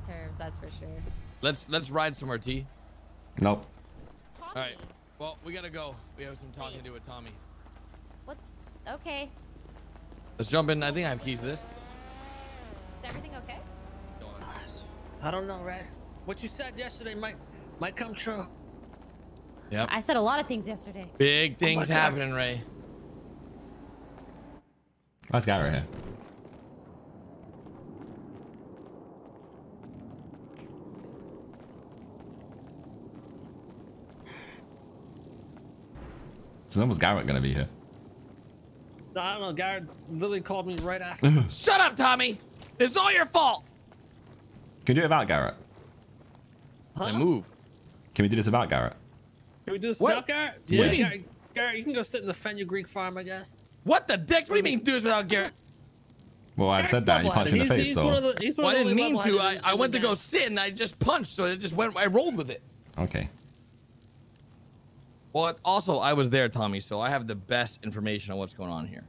terms, that's for sure. Let's ride somewhere, T. Nope. Tommy. All right. Well, we gotta go. We have some talking to do with Tommy. What's okay? Let's jump in. I think I have keys to this. Is everything okay? I don't know, Ray. What you said yesterday might come true. Yep. I said a lot of things yesterday. Big things happening, Ray. Nice guy right here. So when was Garrett gonna be here? I don't know. Garrett literally called me right after. Shut up, Tommy. It's all your fault. Can we do it without Garrett? Huh? And move. Can we do this without Garrett? Can we do this What? without Garrett? Yeah. Garrett, you can go sit in the fenugreek farm, I guess. What the dick? What do you mean do this without Garrett? Well, I said that and you punched me in the face, so. Well, I didn't mean to. I went to go sit and I just punched, so it just went. I rolled with it. Okay. Well, also I was there, Tommy, so I have the best information on what's going on here.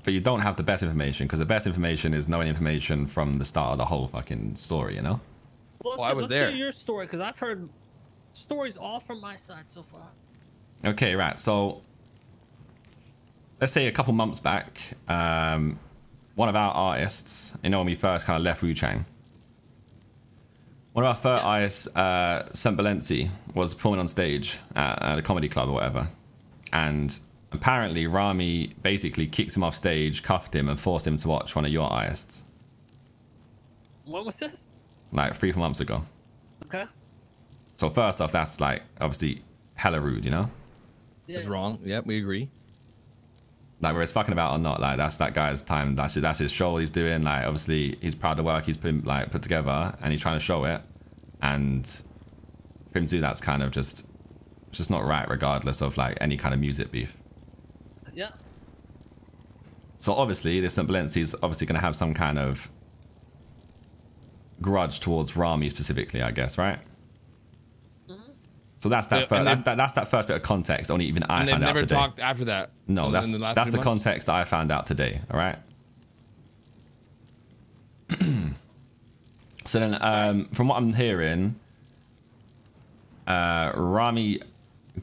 But you don't have the best information, because the best information is knowing information from the start of the whole fucking story, you know? Well, I was there. Let's hear your story, because I've heard stories all from my side so far. Okay, right. So let's say a couple months back, one of our artists, you know, when we first kind of left Wu Chang, one of our first artists, Sembalenzi, was performing on stage at a comedy club or whatever. And apparently Ramee basically kicked him off stage, cuffed him, and forced him to watch one of your artists. When was this? Like 3-4 months ago. Okay. So first off, that's like obviously hella rude, you know? Yeah. It's wrong. Yep, we agree. Like whether it's fucking about or not, like that's that guy's time. That's his show he's doing. Like obviously he's proud of the work he's put together, and he's trying to show it. And for him to do that's kind of just not right, regardless of like any kind of music beef. Yeah. So obviously this Sembalenzi is obviously going to have some kind of grudge towards Ramee specifically, I guess, right? So that's that. That's that first bit of context. Only even I found out today. Never talked after that. No, that's the context that I found out today. All right. So then, from what I'm hearing, Ramee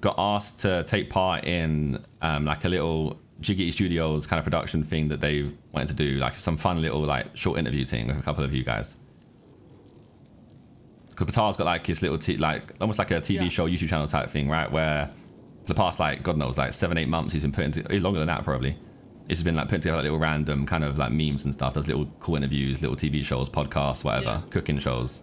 got asked to take part in like a little Jiggity Studios kind of production thing that they wanted to do, like some fun little like short interview thing with a couple of you guys. Because Patar's got like his little like almost like a TV show, YouTube channel type thing, right? Where for the past like God knows like 7-8 months he's been putting longer than that probably. He's been like putting together like, little random kind of like memes and stuff. Does little cool interviews, little TV shows, podcasts, whatever, cooking shows.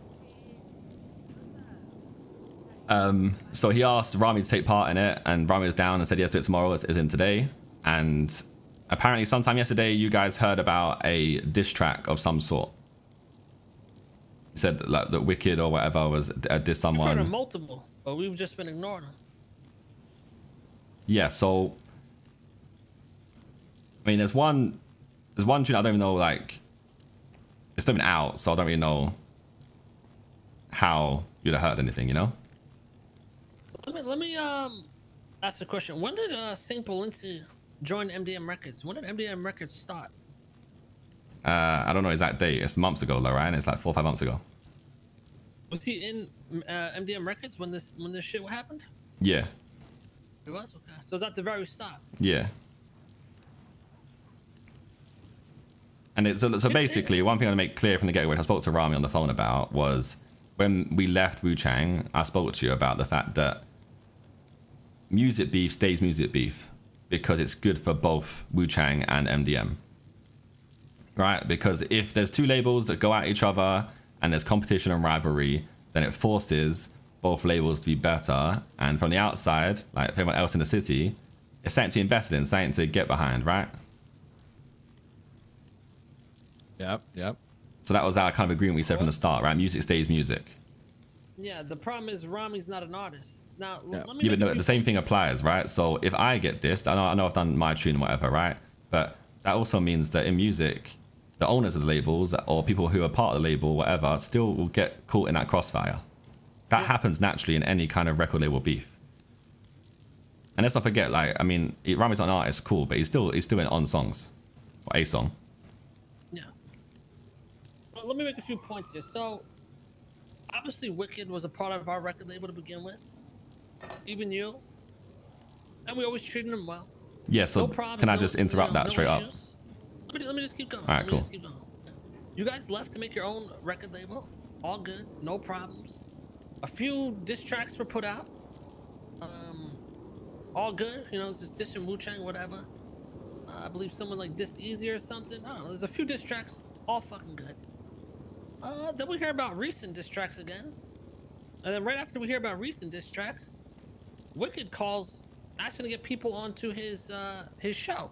So he asked Ramee to take part in it, and Ramee was down and said yes to it tomorrow, as in today. And apparently sometime yesterday you guys heard about a diss track of some sort. He said like that Wiked or whatever was diss someone. We've heard of multiple, but we've just been ignoring them. Yeah, so I mean there's one tune I don't even know, like it's not even out, so I don't really know how you'd have heard anything, you know? Let me ask a question. When did Sembalenzi join MDM Records? When did MDM Records start? I don't know exact date. It's months ago though, right? It's like 4 or 5 months ago. Was he in MDM Records when this shit happened? Yeah. It was? Okay. So it was at the very start. Yeah. And it's so basically one thing I want to make clear from the get-go, which I spoke to Ramee on the phone about, was when we left Wu Chang, I spoke to you about the fact that music beef stays music beef because it's good for both Wu Chang and MDM. Right? Because if there's two labels that go at each other and there's competition and rivalry, then it forces both labels to be better. And from the outside, like for everyone else in the city, it's something to be invested in, something to get behind, right? Yep. So that was our kind of agreement we said from the start, right? Music stays music. Yeah, the problem is Ramee's not an artist. Now, let me Yeah, but no, the same thing applies, right? So if I get dissed, I know I've done my tune and whatever, right? But that also means that in music, the owners of the labels or people who are part of the label, whatever, still will get caught in that crossfire. That happens naturally in any kind of record label beef. And let's not forget, like, I mean, Ramee's not an artist, cool, but he's still in on songs, or a song. Yeah. let me make a few points here. So, obviously, Wicked was a part of our record label to begin with. Even you. And we always treated him well. Yeah, so no problems, can I just interrupt that straight up? Let me just keep going. All right, cool. You guys left to make your own record label. All good, no problems. A few diss tracks were put out. All good, you know, it's just dissing Wu-Chang, whatever. I believe someone like dissed Easy or something. I don't know, there's a few diss tracks, all fucking good. Then we hear about recent diss tracks again. And then right after we hear about recent diss tracks, Wicked calls asking to get people onto his show.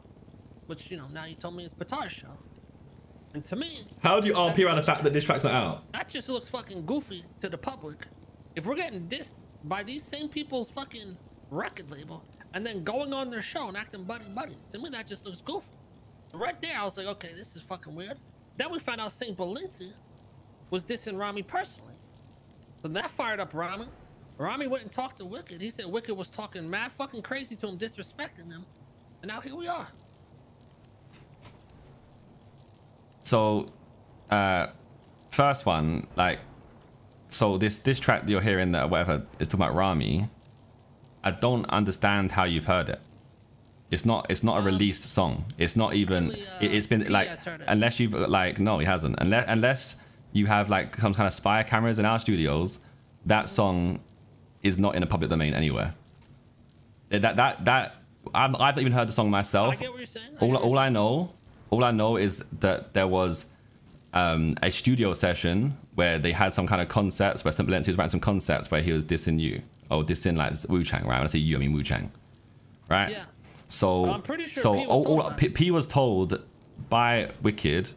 Which, you know, now you told me it's Patar's show. And to me... How do you RP around the fact that this track's not out? That just looks fucking goofy to the public. If we're getting dissed by these same people's fucking record label and then going on their show and acting buddy-buddy, to me that just looks goofy. Right there, I was like, okay, this is fucking weird. Then we found out St. Balenci was dissing Ramee personally. So that fired up Ramee. Ramee went and talked to Wicked. He said Wicked was talking mad fucking crazy to him, disrespecting him. And now here we are. So, first one, like, so this track that you're hearing that whatever is talking about Ramee, I don't understand how you've heard it. It's not a released song. It's not even. Really, it's been like unless you've like no, he hasn't. Unless you have like some kind of spy cameras in our studios, that song is not in a public domain anywhere. That I've not even heard the song myself. I get what you're saying. All I know is that there was a studio session where they had some kind of concepts where St. Balenci was writing some concepts where he was dissing you or dissing like Wu-Chang, right? When I say you, I mean Wu-Chang, right? Yeah. So, I'm pretty sure P was told by Wicked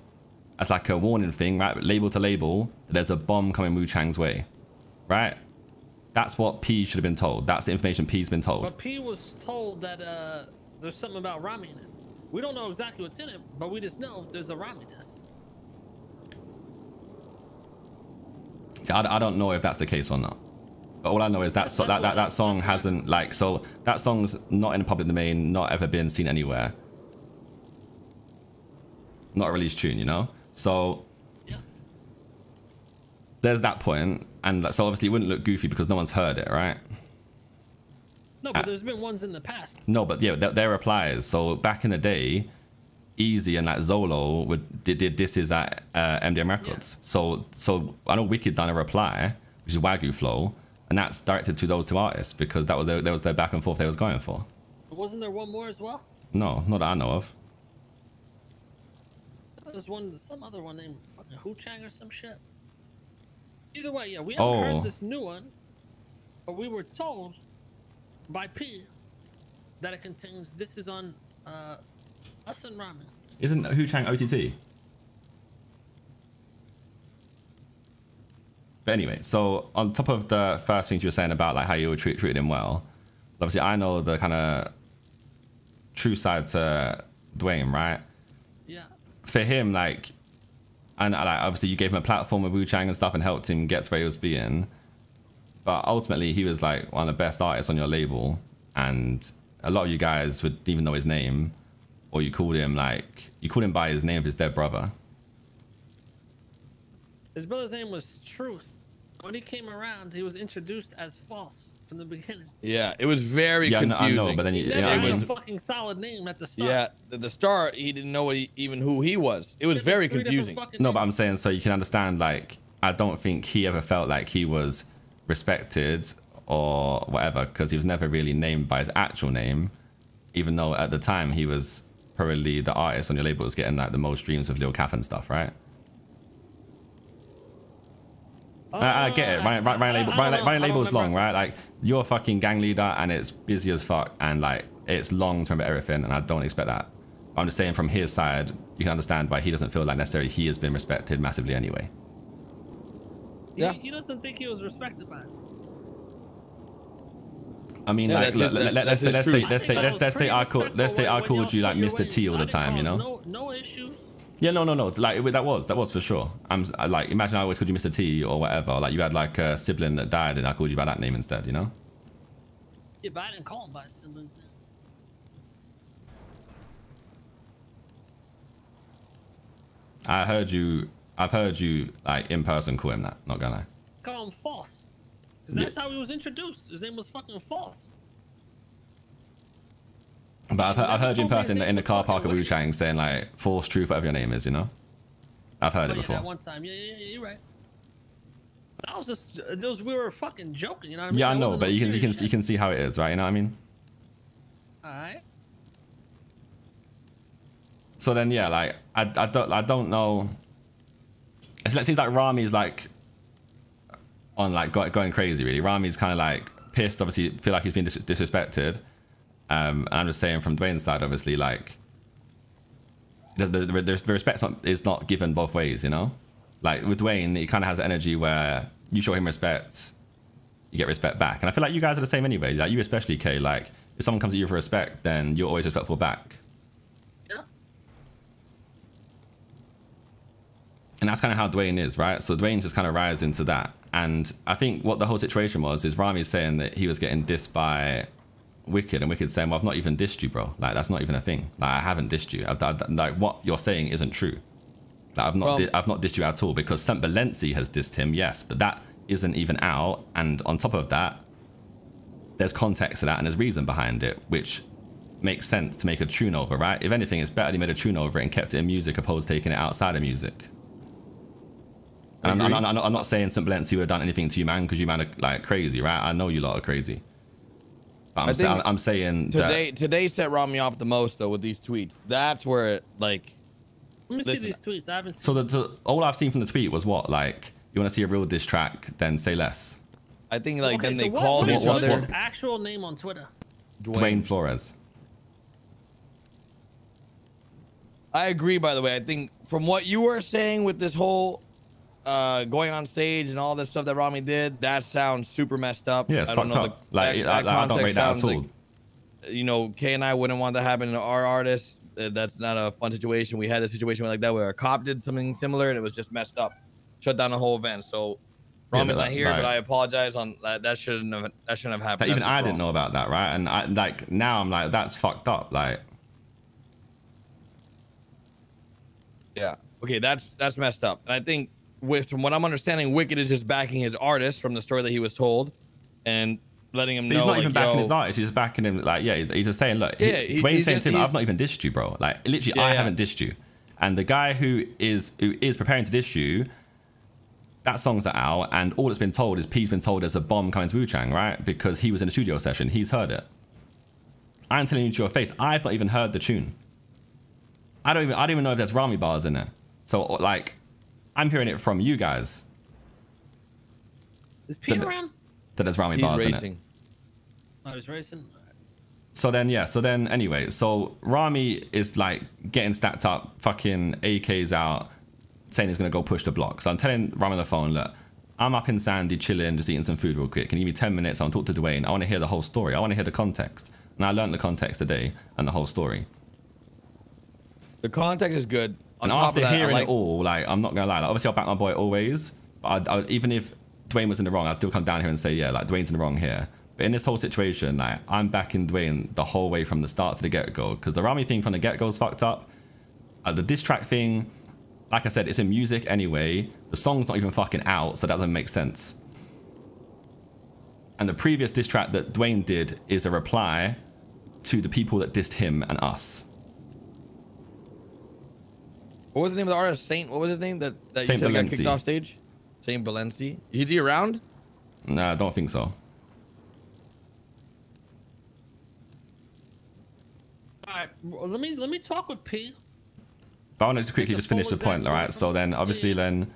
as like a warning thing, right? Label to label, there's a bomb coming Wu-Chang's way, right? That's what P should have been told. That's the information P's been told. But P was told that there's something about Ramee in it. We don't know exactly what's in it, but we just know there's a Ramee diss. I don't know if that's the case or not. But all I know is that song hasn't like, so that song's not in the public domain, not ever been seen anywhere. Not a released tune, you know? So Yeah. there's that point, and so obviously it wouldn't look goofy because no one's heard it, right? No, but there's been ones in the past. No, but yeah, there replies. So back in the day, Easy and like Zolo did disses at MDM Records. Yeah. So I know Wicked done a reply, which is Wagyu Flow, and that's directed to those two artists because that was their back and forth they was going for. But wasn't there one more as well? No, not that I know of. There's some other one named fucking Wu-Chang or some shit. Either way, yeah, we haven't heard this new one, but we were told by P that it contains this is on us and Ramee. Isn't Wu-Chang OTT? But anyway, so on top of the first things you were saying about like how you were treated him well, obviously I know the kind of true side to Dwayne, right? Yeah. For him, like, and like obviously you gave him a platform with Wu-Chang and stuff and helped him get to where he was being. But ultimately, he was like one of the best artists on your label, and a lot of you guys would even know his name, or you called him by his name of his dead brother. His brother's name was Truth. When he came around, he was introduced as False from the beginning. Yeah, it was very confusing. I know, but then He you never know, had I mean, a fucking solid name at the start. Yeah, at the start, he didn't know even who he was. It was very confusing. no, but I'm saying so you can understand. Like, I don't think he ever felt like he was respected or whatever because he was never really named by his actual name, even though at the time he was probably the artist on your label was getting like the most streams of Lil Calf and stuff, right? I get it. Ryan label's long, right? Like, you're a fucking gang leader and it's busy as fuck and like it's long to remember everything, and I don't expect that. I'm just saying from his side, you can understand why he doesn't feel like necessarily he has been respected massively anyway. Yeah. He doesn't think he was respected by us. I mean, Yeah, like, let's say I called you like Mr. T all the time, you know? No issue. Yeah, no. Like that was for sure. I like, imagine I always called you Mr. T or whatever. Like you had like a sibling that died and I called you by that name instead, you know? Yeah, but I didn't call him by his siblings then. I heard you I've heard you like in person call him that. Not gonna lie. Call him False. Because that's how he was introduced. His name was fucking False. But I've heard you in person in the car park of Wu Chang saying like false truth, whatever your name is, you know. I've heard it before. That one time, yeah, you're right. But I was just, we were fucking joking, you know what I mean? Yeah, I know, but you can see how it is, right? You know what I mean? All right. So then, yeah, like I don't know. It seems like Rami's like on like going crazy. Really, Rami's kind of like pissed. Obviously, feel like he's been disrespected. And I'm just saying from Dwayne's side, obviously, like the respect is not given both ways, you know. Like with Dwayne, he kind of has the energy where you show him respect, you get respect back. And I feel like you guys are the same anyway. Like you especially, Kay. Like if someone comes at you for respect, then you're always respectful back. Yeah. And that's kind of how Dwayne is, right? So Dwayne just kind of rises into that. And I think what the whole situation was is Rami's saying that he was getting dissed by Wiked, and Wiked saying, well, I've not even dissed you, bro. Like that's not even a thing. Like I haven't dissed you. Like what you're saying isn't true. Like, I've not dissed you at all, because St. Balenci has dissed him, yes, but that isn't even out. And on top of that, there's context to that and there's reason behind it, which makes sense to make a tune over, right? If anything, it's better he made a tune over it and kept it in music opposed to taking it outside of music. And I'm not saying St. Balenci would have done anything to you, man, because you man are like crazy, right? I know you lot are crazy. But I'm saying today set Ramee off the most though with these tweets. That's where it like. Let me see these tweets. I haven't seen. So all I've seen from the tweet was what, like, you want to see a real diss track, then say less. I think like okay, then so they called each what's other. his actual name on Twitter? Dwayne Flores. I agree. By the way, I think from what you were saying with this whole going on stage and all this stuff that Ramee did, that sounds super messed up. Yeah, it's fucked up. Like I don't rate that at all. Like, you know, Kay and I wouldn't want that to happen to our artists. That's not a fun situation. We had a situation like that where a cop did something similar and it was just messed up, shut down the whole event. So Ramee's not here, but I apologize on that. That shouldn't have happened. But even I didn't know about that, right? And like now I'm like, that's fucked up. Like, yeah, okay, that's messed up. And I think from what I'm understanding, Wiked is just backing his artist from the story that he was told, and letting him know. He's not like, even backing his artist. He's just backing him. Like, yeah, he's just saying, look, Dwayne's saying to him, I've not even dissed you, bro. Like, literally, I haven't dissed you. And the guy who is preparing to diss you, that song's not out, and all that's been told is P's been told there's a bomb coming to Wu Chang, right? Because he was in a studio session. He's heard it. I'm telling you to your face, I've not even heard the tune. I don't even know if there's Ramee bars in there. So like, I'm hearing it from you guys. Is P around? That there's Ramee bars racing. in it. Oh, he's racing. So then anyway, so Ramee is like getting stacked up, fucking AKs out, saying he's gonna go push the block. So I'm telling Ramee on the phone, look, I'm up in Sandy chilling, just eating some food real quick. Can you give me 10 minutes? I'll talk to Dwayne. I want to hear the whole story. I want to hear the context. And I learned the context today and the whole story. The context is good. And after hearing it all, like, I'm not gonna lie, like, obviously I'll back my boy always, but I even if Dwayne was in the wrong, I'd still come down here and say, yeah, like, Dwayne's in the wrong here. But in this whole situation, like, I'm backing Dwayne the whole way from the start to the get-go, because the Ramee thing from the get-go is fucked up. The diss track thing, like I said, it's in music anyway. The song's not even fucking out, so that doesn't make sense. And the previous diss track that Dwayne did is a reply to the people that dissed him and us. What was the name of the artist? What was his name that you said got kicked off stage? St. Balenci. Is he around? Nah, I don't think so. All right, let me talk with P. But I want to quickly just finish the point, all right? So then, obviously, then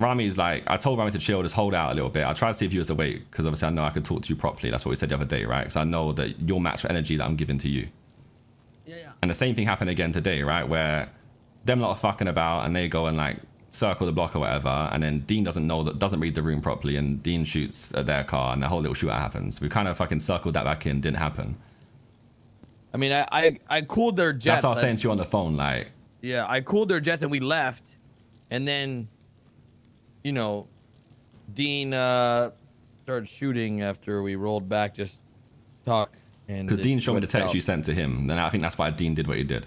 Ramee's like, I told Ramee to chill, just hold out a little bit. I tried to see if you was awake, because obviously I know I could talk to you properly. That's what we said the other day, right? Because I know that you'll match the energy that I'm giving to you. Yeah. And the same thing happened again today, right? Where them lot are fucking about and they go and like circle the block or whatever, and then Dean doesn't read the room properly, and Dean shoots their car, and the whole little shootout happens. We kind of fucking circled that back in, didn't happen. I mean, I cooled their jets. That's what I was saying to you on the phone, like. Yeah, I cooled their jets and we left, and then, you know, Dean started shooting after we rolled back, just talk. Because Dean showed me the text you sent to him, then I think that's why Dean did what he did.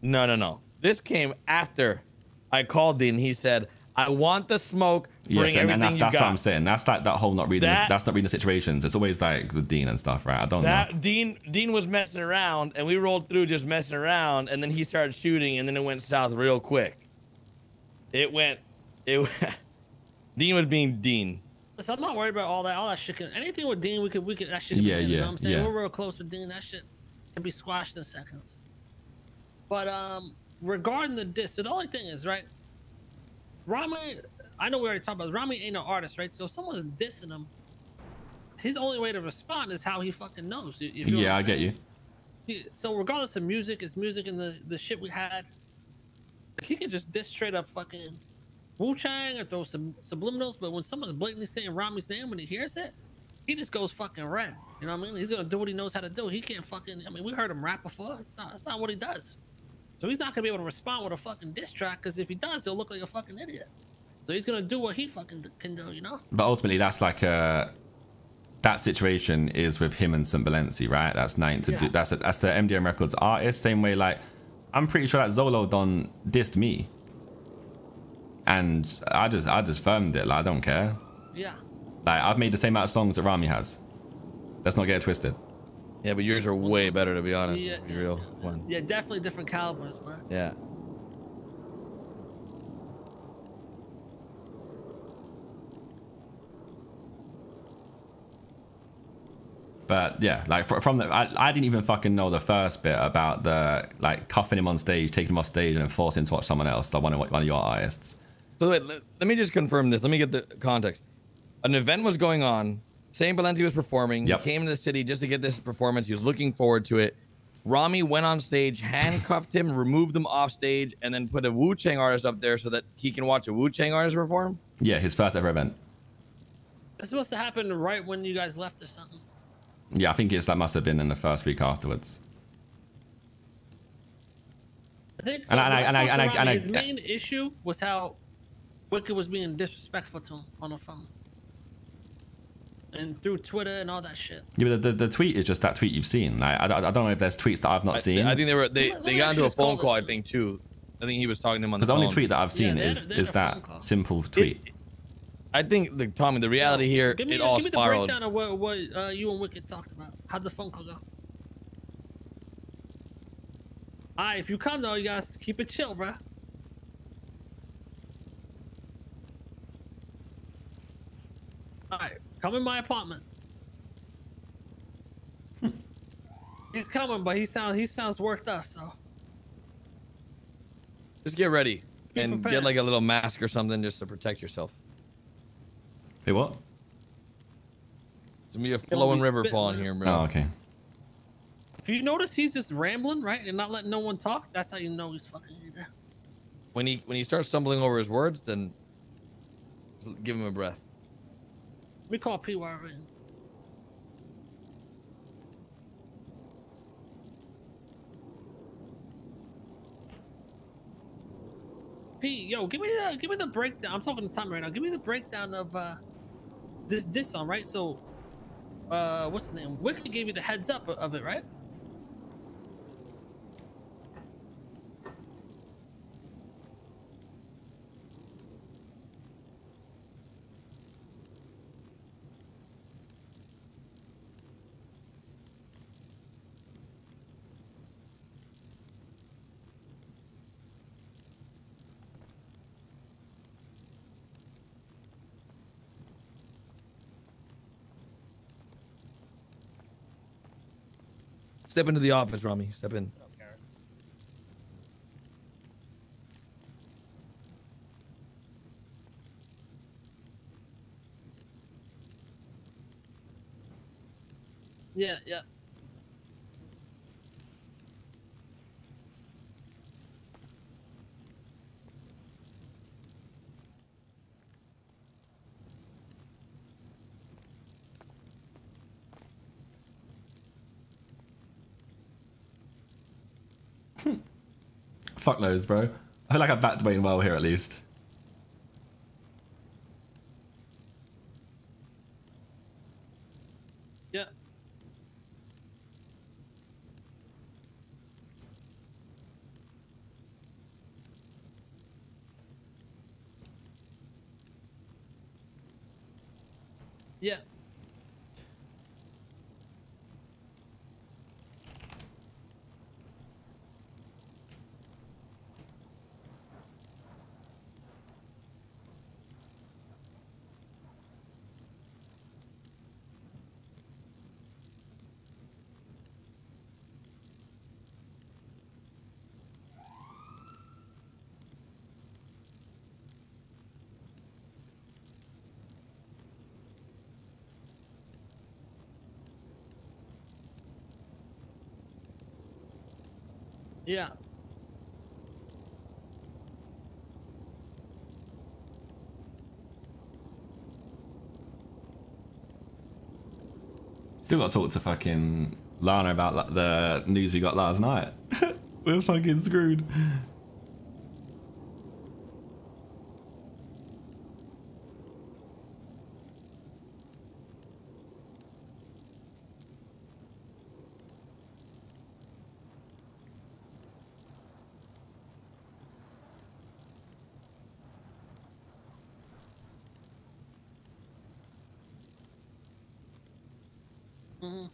No. This came after I called Dean. He said, "I want the smoke. Yes, and that's what I'm saying. That's like that whole not reading. That's not reading the situations. It's always like with Dean and stuff, right? I don't know. Dean was messing around, and we rolled through just messing around, and then he started shooting, and then it went south real quick. Dean was being Dean. So I'm not worried about all that shit. Anything with Dean, we could that shit. Yeah, you know what I'm saying? yeah. We're real close with Dean. That shit can be squashed in seconds. But regarding the diss, so the only thing is, right? Ramee, I know we already talked about Ramee ain't an artist, right? So if someone's dissing him, his only way to respond is how he fucking knows. Yeah, I get you. So regardless of music, his music and the shit we had, he could just diss straight up fucking Wu-Chang or throw some subliminals, but when someone's blatantly saying Ramee's name when he hears it, he just goes fucking red. You know what I mean? He's gonna do what he knows how to do. He can't fucking, I mean, we heard him rap before. It's not what he does. So he's not gonna be able to respond with a fucking diss track, because if he does, he'll look like a fucking idiot. So he's gonna do what he fucking can do, you know? But ultimately, that's like that situation is with him and St. Valenci, right? That's nothing to do. That's the MDM Records artist. Same way, like, I'm pretty sure that Zolo done dissed me. And I just firmed it. Like, I don't care. Yeah. Like, I've made the same amount of songs that Ramee has. Let's not get it twisted. Yeah, but yours are way better, to be honest. Yeah, to be real. Yeah, definitely different calibers, but yeah. But yeah, like from the, I didn't even fucking know the first bit about the like cuffing him on stage, taking him off stage, and then forcing him to watch someone else, like one of your artists. So wait, let me just confirm this. Let me get the context. An event was going on. St. Valenci was performing. Yep. He came to the city just to get this performance. He was looking forward to it. Ramee went on stage, handcuffed him, removed him off stage, and then put a Wu-Chang artist up there so that he can watch a Wu-Chang artist perform? Yeah, his first ever event. it's supposed to happen right when you guys left or something. Yeah, I think that must have been in the first week afterwards. I think so. His And main issue was how Wiked was being disrespectful to him on the phone. And through Twitter and all that shit. Yeah, but the tweet is just that tweet you've seen. Like, I don't know if there's tweets that I've not seen. I think they got into a phone call, I think, too. I think he was talking to him on the phone. Because the only tweet that I've seen is that simple tweet. I think, Tommy, the reality here, it all spiraled. Give me the breakdown of what you and Wiked talked about. How'd the phone call go? Alright, if you come though, you guys keep it chill, bruh. Alright, come in my apartment. He's coming, but he sounds worked up, so Just get ready and prepared. get like a little mask or something just to protect yourself. Hey, what? It's gonna be a flowing river spitting, falling man. here, bro. Oh, okay. if you notice he's just rambling, right, and not letting no one talk, that's how you know he's fucking either. When he starts stumbling over his words, then just give him a breath. Let me call PY right now. P, yo, give me the breakdown. I'm talking to Tommy right now. Give me the breakdown of this song, right? So, what's the name? Wiked gave you the heads up of it, right? Step into the office, Ramee. Step in. Yeah, yeah. Fuck those, bro. I feel like I've backed Wayne well here at least. Yeah. Yeah. Yeah. Still got to talk to fucking Lana about the news we got last night. We're fucking screwed. Mm-hmm.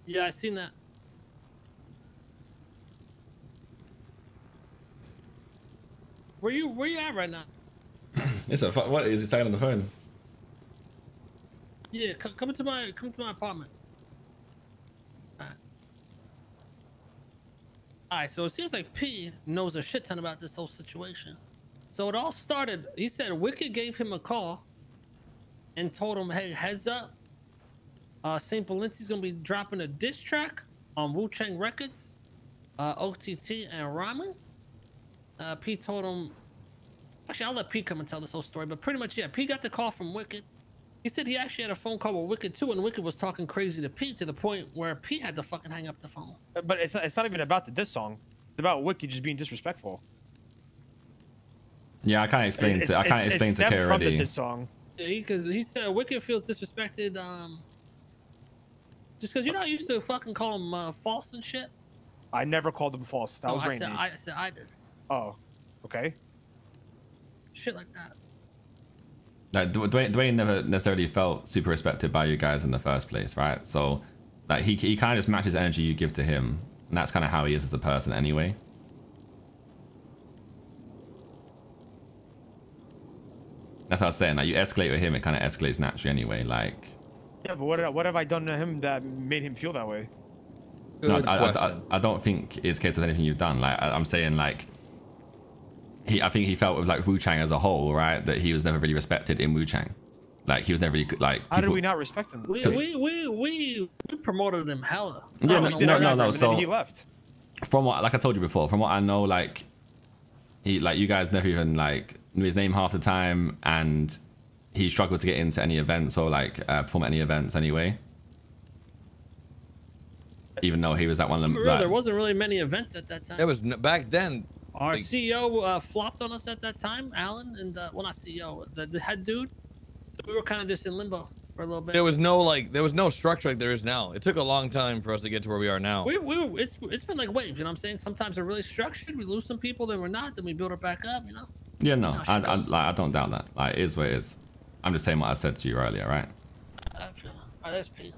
Yeah, I seen that. Where you at right now? It's a what is it saying on the phone? Yeah, come to my apartment. Alright, so it seems like P knows a shit ton about this whole situation. So it all started, he said Wiked gave him a call and told him, hey, heads up, St. Valenti's gonna be dropping a diss track on Wu Chang Records, OTT and Ramee. P told him, actually I'll let P come and tell this whole story, but pretty much, yeah, P got the call from Wiked. He said he actually had a phone call with Wiked too, and Wiked was talking crazy to P to the point where P had to fucking hang up the phone. But it's not even about the diss song. It's about Wiked just being disrespectful. Yeah, I can't explain to K from already. the diss song. Yeah, because he said Wiked feels disrespected, just because you're not used to fucking call him false and shit. I never called him false. That was Randy. I said I did. Oh, okay. Shit like that. Like Dwayne never necessarily felt super respected by you guys in the first place, right? So like he kind of just matches energy you give to him, and that's kind of how he is as a person anyway. That's what I was saying. Like you escalate with him, it kind of escalates naturally anyway. Like Yeah, but what have I done to him that made him feel that way? no, I don't think it's a case of anything you've done. Like I'm saying, like I think he felt with like Wu Chang as a whole, right? That he was never really respected in Wu Chang. Like he was never really like. How did we not respect him? We promoted him hella. Yeah, no. So he left. From what, like I told you before, from what I know, like you guys never even like knew his name half the time, and he struggled to get into any events or like perform at any events anyway. Even though he was at one of them. There wasn't really many events at that time. It was back then. Our CEO flopped on us at that time, Alan, and well, not CEO, the head dude. So we were kind of just in limbo for a little bit. There was no structure like there is now. It took a long time for us to get to where we are now. It's been like waves, you know what I'm saying? Sometimes we're really structured, we lose some people, then we're not, then we build it back up, you know? Yeah, no, I don't doubt that. Like, it is what it is. I'm just saying what I said to you earlier, right? I feel. Alright, that's P.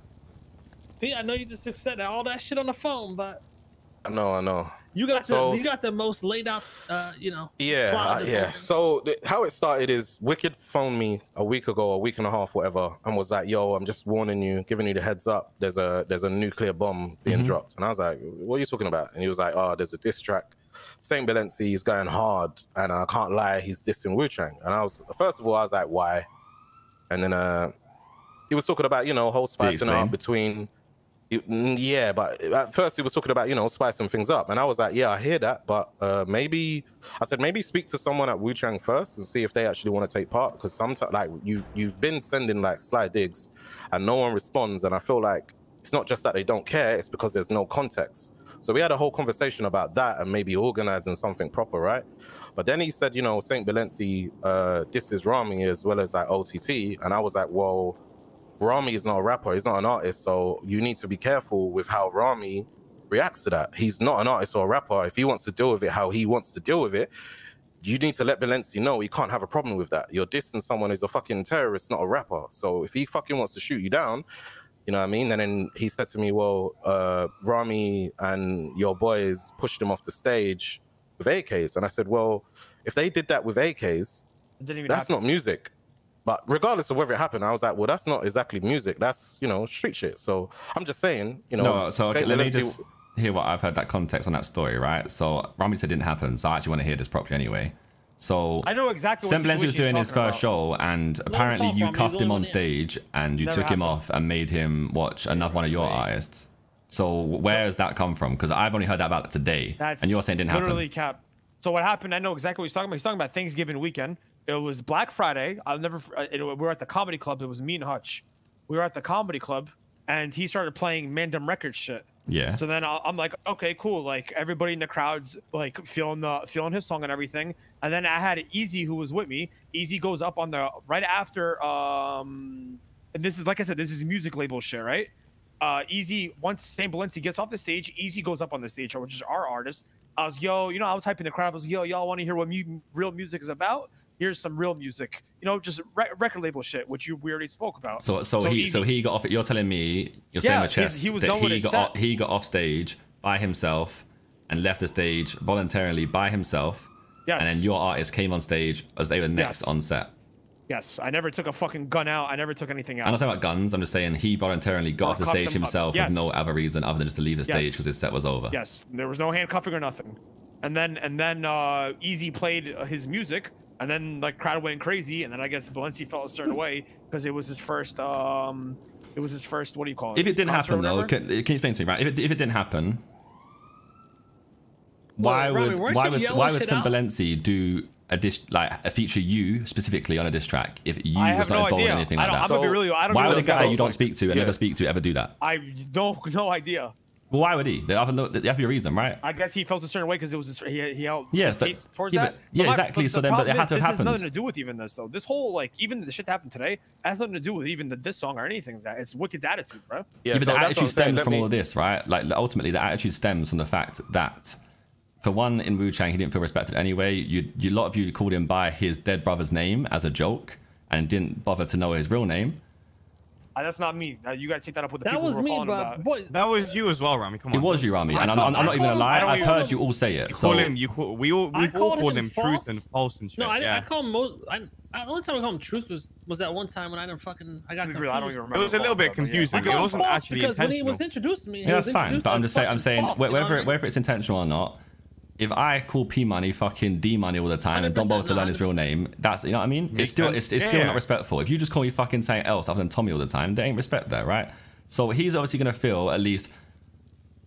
P, I know you just said all that shit on the phone, but I know. you got the most laid out, you know. Yeah. So how it started is Wiked phoned me a week ago, a week and a half, whatever, and was like, "Yo, I'm just warning you, giving you the heads up. There's a nuclear bomb being dropped." And I was like, "What are you talking about?" And he was like, "Oh, there's a diss track. St. Valency, he's going hard, and I can't lie, he's dissing Wu Chang." And I was, first of all, I was like, "Why?" And then he was talking about, whole spicing up between. Yeah, but at first he was talking about, you know, spicing things up, and I was like, yeah, I hear that, but maybe I said maybe speak to someone at Wu Chang first and see if they actually want to take part, because sometimes like you've been sending like sly digs and no one responds, and I feel like it's not just that they don't care, it's because there's no context. So we had a whole conversation about that and maybe organizing something proper, right? But then he said, you know, Saint Valency, this is Ramee as well as like OTT, and I was like, well, Ramee is not a rapper, he's not an artist, so you need to be careful with how Ramee reacts to that. He's not an artist or a rapper. If he wants to deal with it how he wants to deal with it, you need to let Valency know he can't have a problem with that. You're dissing someone who's a fucking terrorist, not a rapper. So if he fucking wants to shoot you down, you know what I mean? And then he said to me, well, Ramee and your boys pushed him off the stage with AKs. And I said, well, if they did that with AKs, that's not music. But regardless of whether it happened, I was like, well, that's not exactly music. That's, you know, street shit. So I'm just saying, you know. No, so okay, let me just hear what I've heard, that context on that story, right? So Ramee said it didn't happen. So I actually want to hear this properly anyway. So I know exactly what Valency was doing his first show, and apparently you cuffed him on stage and you took him off and made him watch another one of your artists. So where has that come from? Because I've only heard that about today, and you're saying it didn't happen. Literally, Cap. So what happened? I know exactly what he's talking about. He's talking about Thanksgiving weekend. It was Black Friday. We were at the comedy club. It was me and Hutch. We were at the comedy club, and he started playing Mandem Records shit. Yeah. So then I'm like, okay, cool. Like everybody in the crowd's like feeling his song and everything. And then I had Easy who was with me. Easy goes up on the right after. And this is, like I said, this is music label shit, right? Easy, once Saint Valency gets off the stage, Easy goes up on the stage, which is our artist. I was, yo, you know, I was hyping the crowd. I was, yo, y'all want to hear what real music is about? Here's some real music, you know, just record label shit, which we already spoke about. So he got off. You're telling me, you're saying my chest that he got off stage by himself and left the stage voluntarily by himself. Yes. And then your artist came on stage as they were next on set. Yes, I never took a fucking gun out. I never took anything out. I'm not saying about guns. I'm just saying he voluntarily got off the stage himself with no other reason other than just to leave the stage because his set was over. Yes, there was no handcuffing or nothing. And then Easy played his music. And then like crowd went crazy, and then I guess Valency felt a certain way because it was his first. What do you call it? If it didn't happen though, can you explain to me, right? If it didn't happen, why would Saint Valency do a feature you specifically on a diss track if you was not involved in anything like that? Why would a guy you don't speak to and never speak to ever do that? I don't no idea. Well, why would he? There has to be a reason, right? I guess he felt a certain way because it was he held his case towards that. Exactly. So then, but it had to have happened. This has nothing to do with even this though. This whole like even the shit that happened today has nothing to do with even this song or anything like that. It's Wicked's attitude, bro. Yeah, but the attitude stems from all of this, right? Like ultimately, the attitude stems from the fact that, for one, in Wu Chang, he didn't feel respected anyway. A lot of you called him by his dead brother's name as a joke and didn't bother to know his real name. That's not me. You gotta take that up with the people who were calling him that. Boy, that was you as well, Ramee. Come on. It was you, Ramee, and I'm not even gonna lie. I've heard you all say it. We've all called him truth and false and shit. No, I call him most. The only time I called him truth was that one time when I got confused. I don't even remember. It was a little bit confusing. It wasn't actually intentional. When he was introduced to me, yeah, that's fine. But I'm saying whether it's intentional or not. If I call P Money fucking D Money all the time and don't bother to learn his real name, that's, you know what I mean? It's still not respectful. If you just call me fucking something else other than Tommy all the time, there ain't respect there, right? So he's obviously gonna feel at least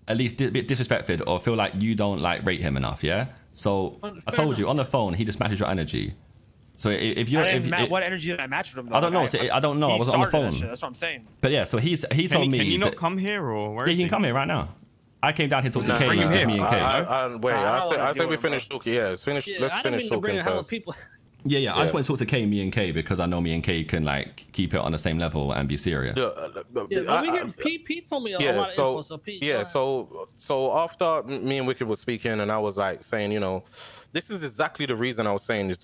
a bit disrespected or feel like you don't like rate him enough, yeah? So I told you on the phone he just matches your energy. So if you're what energy did I match with him though? I don't know. I don't know. I wasn't on the phone. That's what I'm saying. But yeah, so he told me. Can you not come here or where? Yeah, he can come here right now. I came down here to talk to K, bring him just here. me and K. I say we finish talking. Yeah, let's finish talking first. Yeah. I just want to talk to K, me and K, because I know me and K can like keep it on the same level and be serious. Pete told me a lot of info. So Pete, so after me and Wicked was speaking, and I was like saying, you know, this is exactly the reason I was saying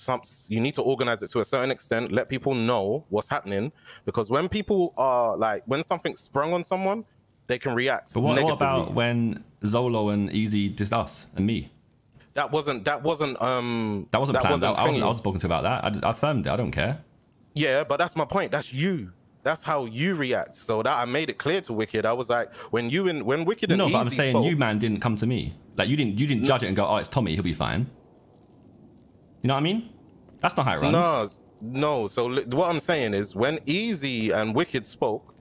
you need to organize it to a certain extent, let people know what's happening, because when people are like, when something's sprung on someone, they can react. But what about when Zolo and Easy dissed us and me? That wasn't planned. I was spoken to about that. I affirmed it. I don't care. Yeah, but that's my point. That's you. That's how you react. So that I made it clear to Wicked. I was like, when Wicked and Easy but I'm saying spoke, you man didn't come to me. Like you didn't judge it and go, oh, it's Tommy, he'll be fine. You know what I mean? That's not how it runs. No. So what I'm saying is, when Easy and Wicked spoke,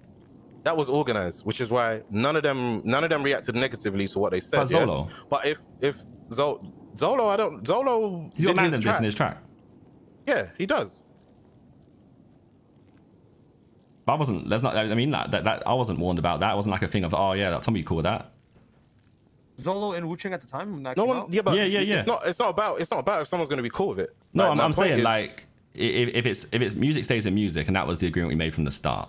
That was organized, which is why none of them reacted negatively to what they said. But Zolo. Yeah? But if Zolo, Zolo he's got man his this in his track. Yeah, he does. But I wasn't. There's not. I mean, that I wasn't warned about that. It wasn't like a thing of, oh yeah, that Tommy cool with that. Zolo and Wu-Chang at the time when that No came one. out? Yeah, but Yeah. It's not about if someone's going to be cool with it. No, Like, my I'm point saying is- like if it's music stays in music, and that was the agreement we made from the start.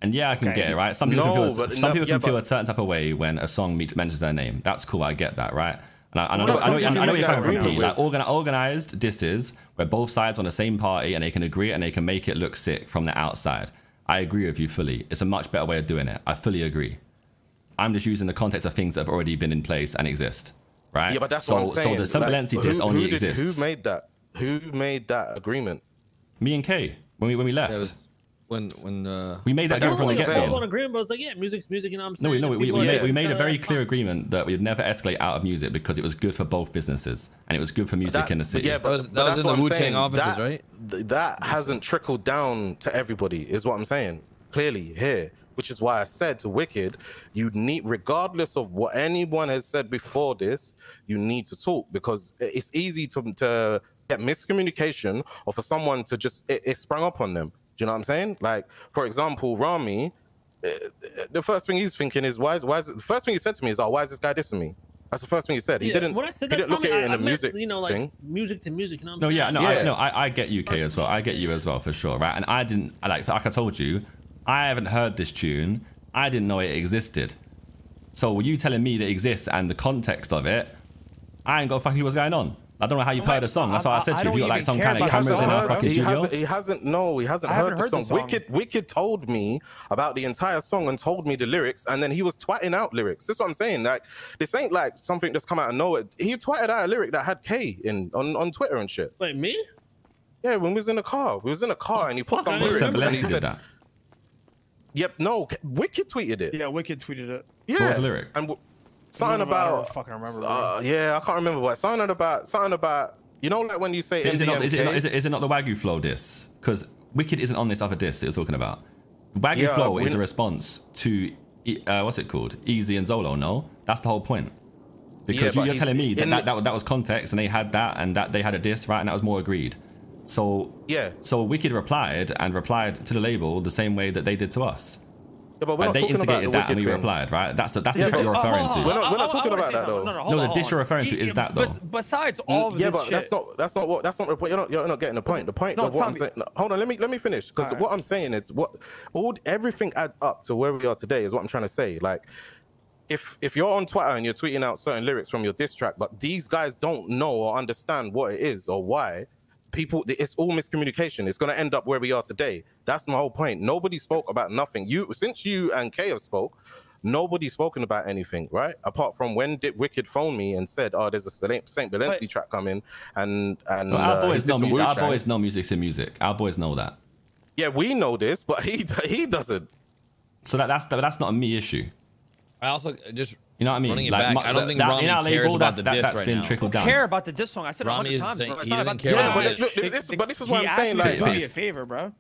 And yeah, I can Okay. get it, right? Some people No, can feel, but some no, people yeah, can feel but- a certain type of way when a song mentions their name. That's cool. I get that, right? And I know Well, where you're coming from, agreement Pete. with- Like organized disses where both sides on the same party and they can agree and they can make it look sick from the outside. I agree with you fully. It's a much better way of doing it. I fully agree. I'm just using the context of things that have already been in place and exist, right? Yeah, but that's so, what I'm saying. So the Sembilency diss only exists. Who made that? Who made that agreement? Me and Kay when we left. Yeah, it was when We made that agreement from the That's what I'm get-go. saying. One agreement, but it's like, yeah, music's music, you know what I'm No, saying? we made a very That's clear fine. agreement that we'd never escalate out of music because it was good for both businesses and it was good for music in the city. Yeah, That was that's in the what I'm Wu-Chang saying. offices, right? That hasn't trickled down to everybody, is what I'm saying. Clearly here, which is why I said to Wicked, you need, regardless of what anyone has said before this, you need to talk because it's easy to get miscommunication or for someone to just it sprung up on them. Do you know what I'm saying? Like, for example, Ramee, the first thing he's thinking is, why is the first thing he said to me is, oh, why is this guy dissing me? That's the first thing he said. He didn't. When I said He that, didn't look Tommy, at it in I a meant, music you know, like thing. music to music. You know what I'm No, saying? yeah, no, Yeah. I get you, Kay, as well. I get you as well, for sure, right? And I didn't, like I told you, I haven't heard this tune. I didn't know it existed. So you telling me that it exists and the context of it, I ain't got fucking clue what's going on. I don't know how you've heard the song. That's why I said to you. If you got like some kind of cameras in our fucking studio. He hasn't I haven't heard the heard song. the song. Wicked told me about the entire song and told me the lyrics, and then he was twatting out lyrics. That's what I'm saying. Like, this ain't like something that's come out of nowhere. He twatted out a lyric that had K in on Twitter and shit. Wait, me? Yeah, when we was in the car. We was in a car and he put fuck, some I lyrics. remember and he Sembilency did said, that. Yep, no, Wicked tweeted it. Yeah, Wicked tweeted it. Yeah. What was the lyric? And something I don't about fucking remember, bro. yeah, I can't remember what something about you know, like when you say Is it not NDMK? the Wagyu Flow diss? Because Wicked isn't on this other diss that you're talking about. Wagyu Yeah, Flow is a response to what's it called? Easy and Zolo. No, that's the whole point. Because Yeah, you're but telling me in that was context and they had that and that they had a diss, right? And that was more agreed. So Yeah. So Wicked replied to the label the same way that they did to us. Yeah, but we're Like, not they talking about instigated the that and we Wicked thing. replied, right? That's the diss but- that you're referring to. We're not talking I wanna about say that, though. something. No, the hold diss on. you're referring to is that, though. Besides all of Yeah, this but shit, that's not the point. You're not getting the point. The point No, of what I'm Tommy. saying. No, hold on, let me finish because Alright. what I'm saying is everything adds up to where we are today. Is what I'm trying to say. Like, if you're on Twitter and you're tweeting out certain lyrics from your diss track, but these guys don't know or understand what it is or why. It's all miscommunication. It's going to end up where we are today. That's my whole point. Nobody spoke about nothing. Since you and Kay have spoke, nobody's spoken about anything, right? Apart from when did Wicked phone me and said, "Oh, there's a Saint Balenci track coming," and No, our boys know music. our boys know music's in music. Our boys know that. Yeah, we know this, but he doesn't. So that's not a me issue. I also just You know what I mean? running it back. I don't think that, Ramee in our cares label, about the diss that's right been now. trickled I down. care about the diss song. I said it Ramee 100 is times, saying bro. It's he not doesn't about care the about Yeah, the but diss. but this is what He I'm asked saying. me Like, to do me Like- a favor, bro.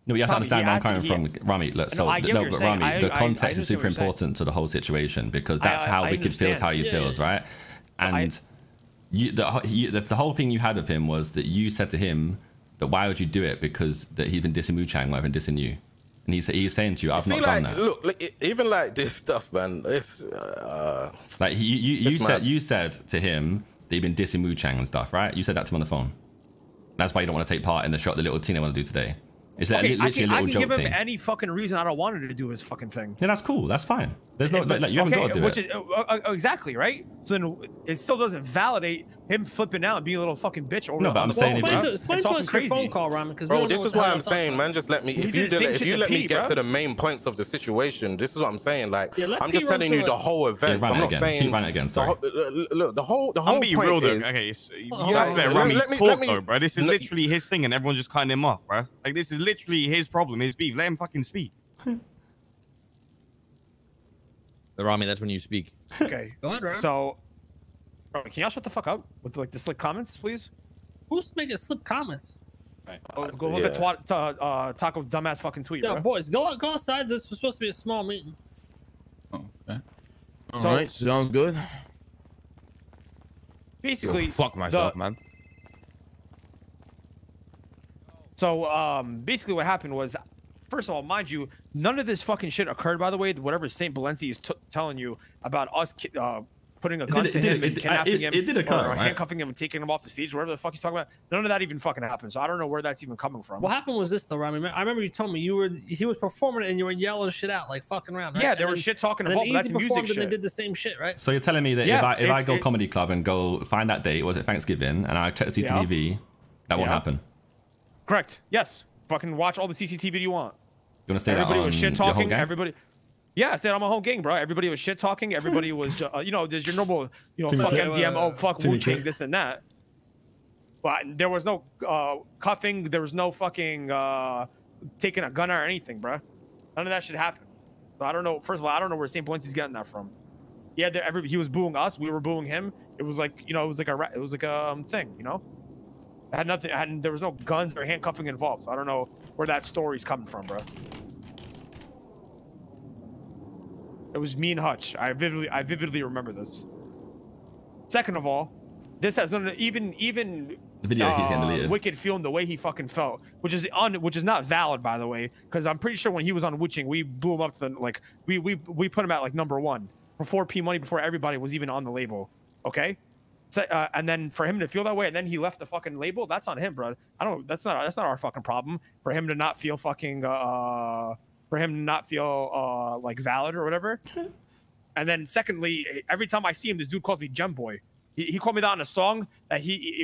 No, you have to Tommy, understand he where I'm asked coming me- from, Ramee. Look, so I get what no, you're but saying. Ramee, the I context is understand super what you're saying. important to the whole situation because that's how I Wicked feels, how he understand. feels, right? And the whole thing you had of him was that you said to him that why would you do it because that he'd been dissing Wu-Chang rather than dissing you, and he's saying to you, I've not done that. Look, even like this stuff, man. It's Like you said to him that he'd been dissing Wu-Chang and stuff, right? You said that to him on the phone. That's why you don't want to take part in the little thing they want to do today. It's Okay, literally a I little can joke give him thing. any fucking reason I don't want him to do his fucking thing. Yeah, that's cool. That's fine. There's no like you haven't got to do which it. Is, exactly, right? So then it still doesn't validate him flipping out and being a little fucking bitch. No, but I'm saying Explain to us your phone call, Ramen, because Bro, this is why I'm saying, man. Just let me. If you did the same if shit you to let me Pete, get bro. to the main points of the situation, this is what I'm saying. Like, Yeah, let I'm Pete just run telling you through the it. whole event. run I'm it not again. saying. Pete, run it again, sorry. Look, the whole I'm being point real though. is. Okay, you Hold have on, to let let Ramee me- talk let me- though, bro. This is literally his thing, and everyone's just cutting him off, bro. Like this is literally his problem, his beef. Let him fucking speak. Ramee, that's when you speak. Okay. Go ahead, Ramen. So, bro, can y'all shut the fuck up with like the slick comments, please? Who's making slip comments? Go look at Taco's dumbass fucking tweet, Yo, bro. boys, go outside. This was supposed to be a small meeting. Oh, okay. All right, sounds good. Basically, Go fuck myself, man. So basically what happened was, first of all, mind you, none of this fucking shit occurred, by the way. Whatever St. Balenci is telling you about us putting a gun to him and kidnapping him, it did occur, or right? handcuffing him and taking him off the stage, whatever the fuck he's talking about. None of that even fucking happened. So I don't know where that's even coming from. What happened was this though, Rami. I remember you told me he was performing and you were yelling shit out, like fucking around, right? Yeah, there was shit talking involved, but that's music shit. And they did the same shit, right? So you're telling me that if I go comedy club and go find that date, was it Thanksgiving, and I check the CCTV, that won't happen? Correct. Yes. Fucking watch all the CCTV you want. You want to say everybody that on was shit your whole talking. gang? Everybody. Yeah, I said I'm a whole gang, bro. Everybody was shit talking. Everybody was, you know, there's your normal, you know, fuck MDMO, fuck Wu-Tang, this and that. But there was no cuffing. There was no fucking taking a gun or anything, bro. None of that shit happened. So I don't know. First of all, I don't know where St. Balenci's getting that from. Yeah, he was booing us. We were booing him. It was like, you know, it was like a thing, you know. It had nothing. There was no guns or handcuffing involved. So I don't know where that story's coming from, bro. It was me and Hutch. I vividly remember this. Second of all, this has none of, even the video keeps getting deleted. Wiked feeling the way he fucking felt, which is not valid, by the way, because I'm pretty sure when he was on Wu-Chang, we blew him up to the, like we put him at like #1 for 4P money before everybody was even on the label. Okay. So, and then for him to feel that way, and then he left the fucking label, that's on him, bro. That's not our fucking problem. For him to not feel fucking like valid or whatever. And then secondly, every time I see him, this dude calls me Gem Boy. He called me that on a song that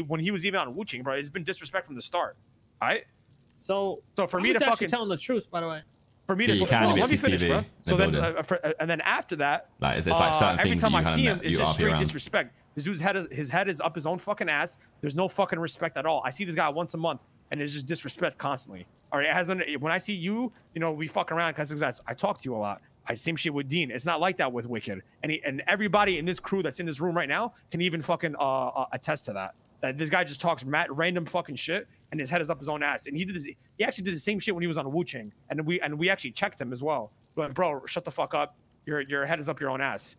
when he was even on Wu-Chang, bro. It's been disrespect from the start. All right. So for me to fucking telling the truth, by the way. For me to let me finish, bro. So then and then after that, like it's like certain every things time you I see him, kind it's just straight around. disrespect. This dude's head is up his own fucking ass. There's no fucking respect at all. I see this guy once a month, and it's just disrespect constantly. All right, when I see you, you know, we fuck around because I talk to you a lot. Same shit with Dean. It's not like that with Wiked. And everybody in this crew that's in this room right now can even fucking attest to that. That this guy just talks random fucking shit, and his head is up his own ass. And he actually did the same shit when he was on Wu-Chang, and we actually checked him as well. But bro, shut the fuck up. Your head is up your own ass.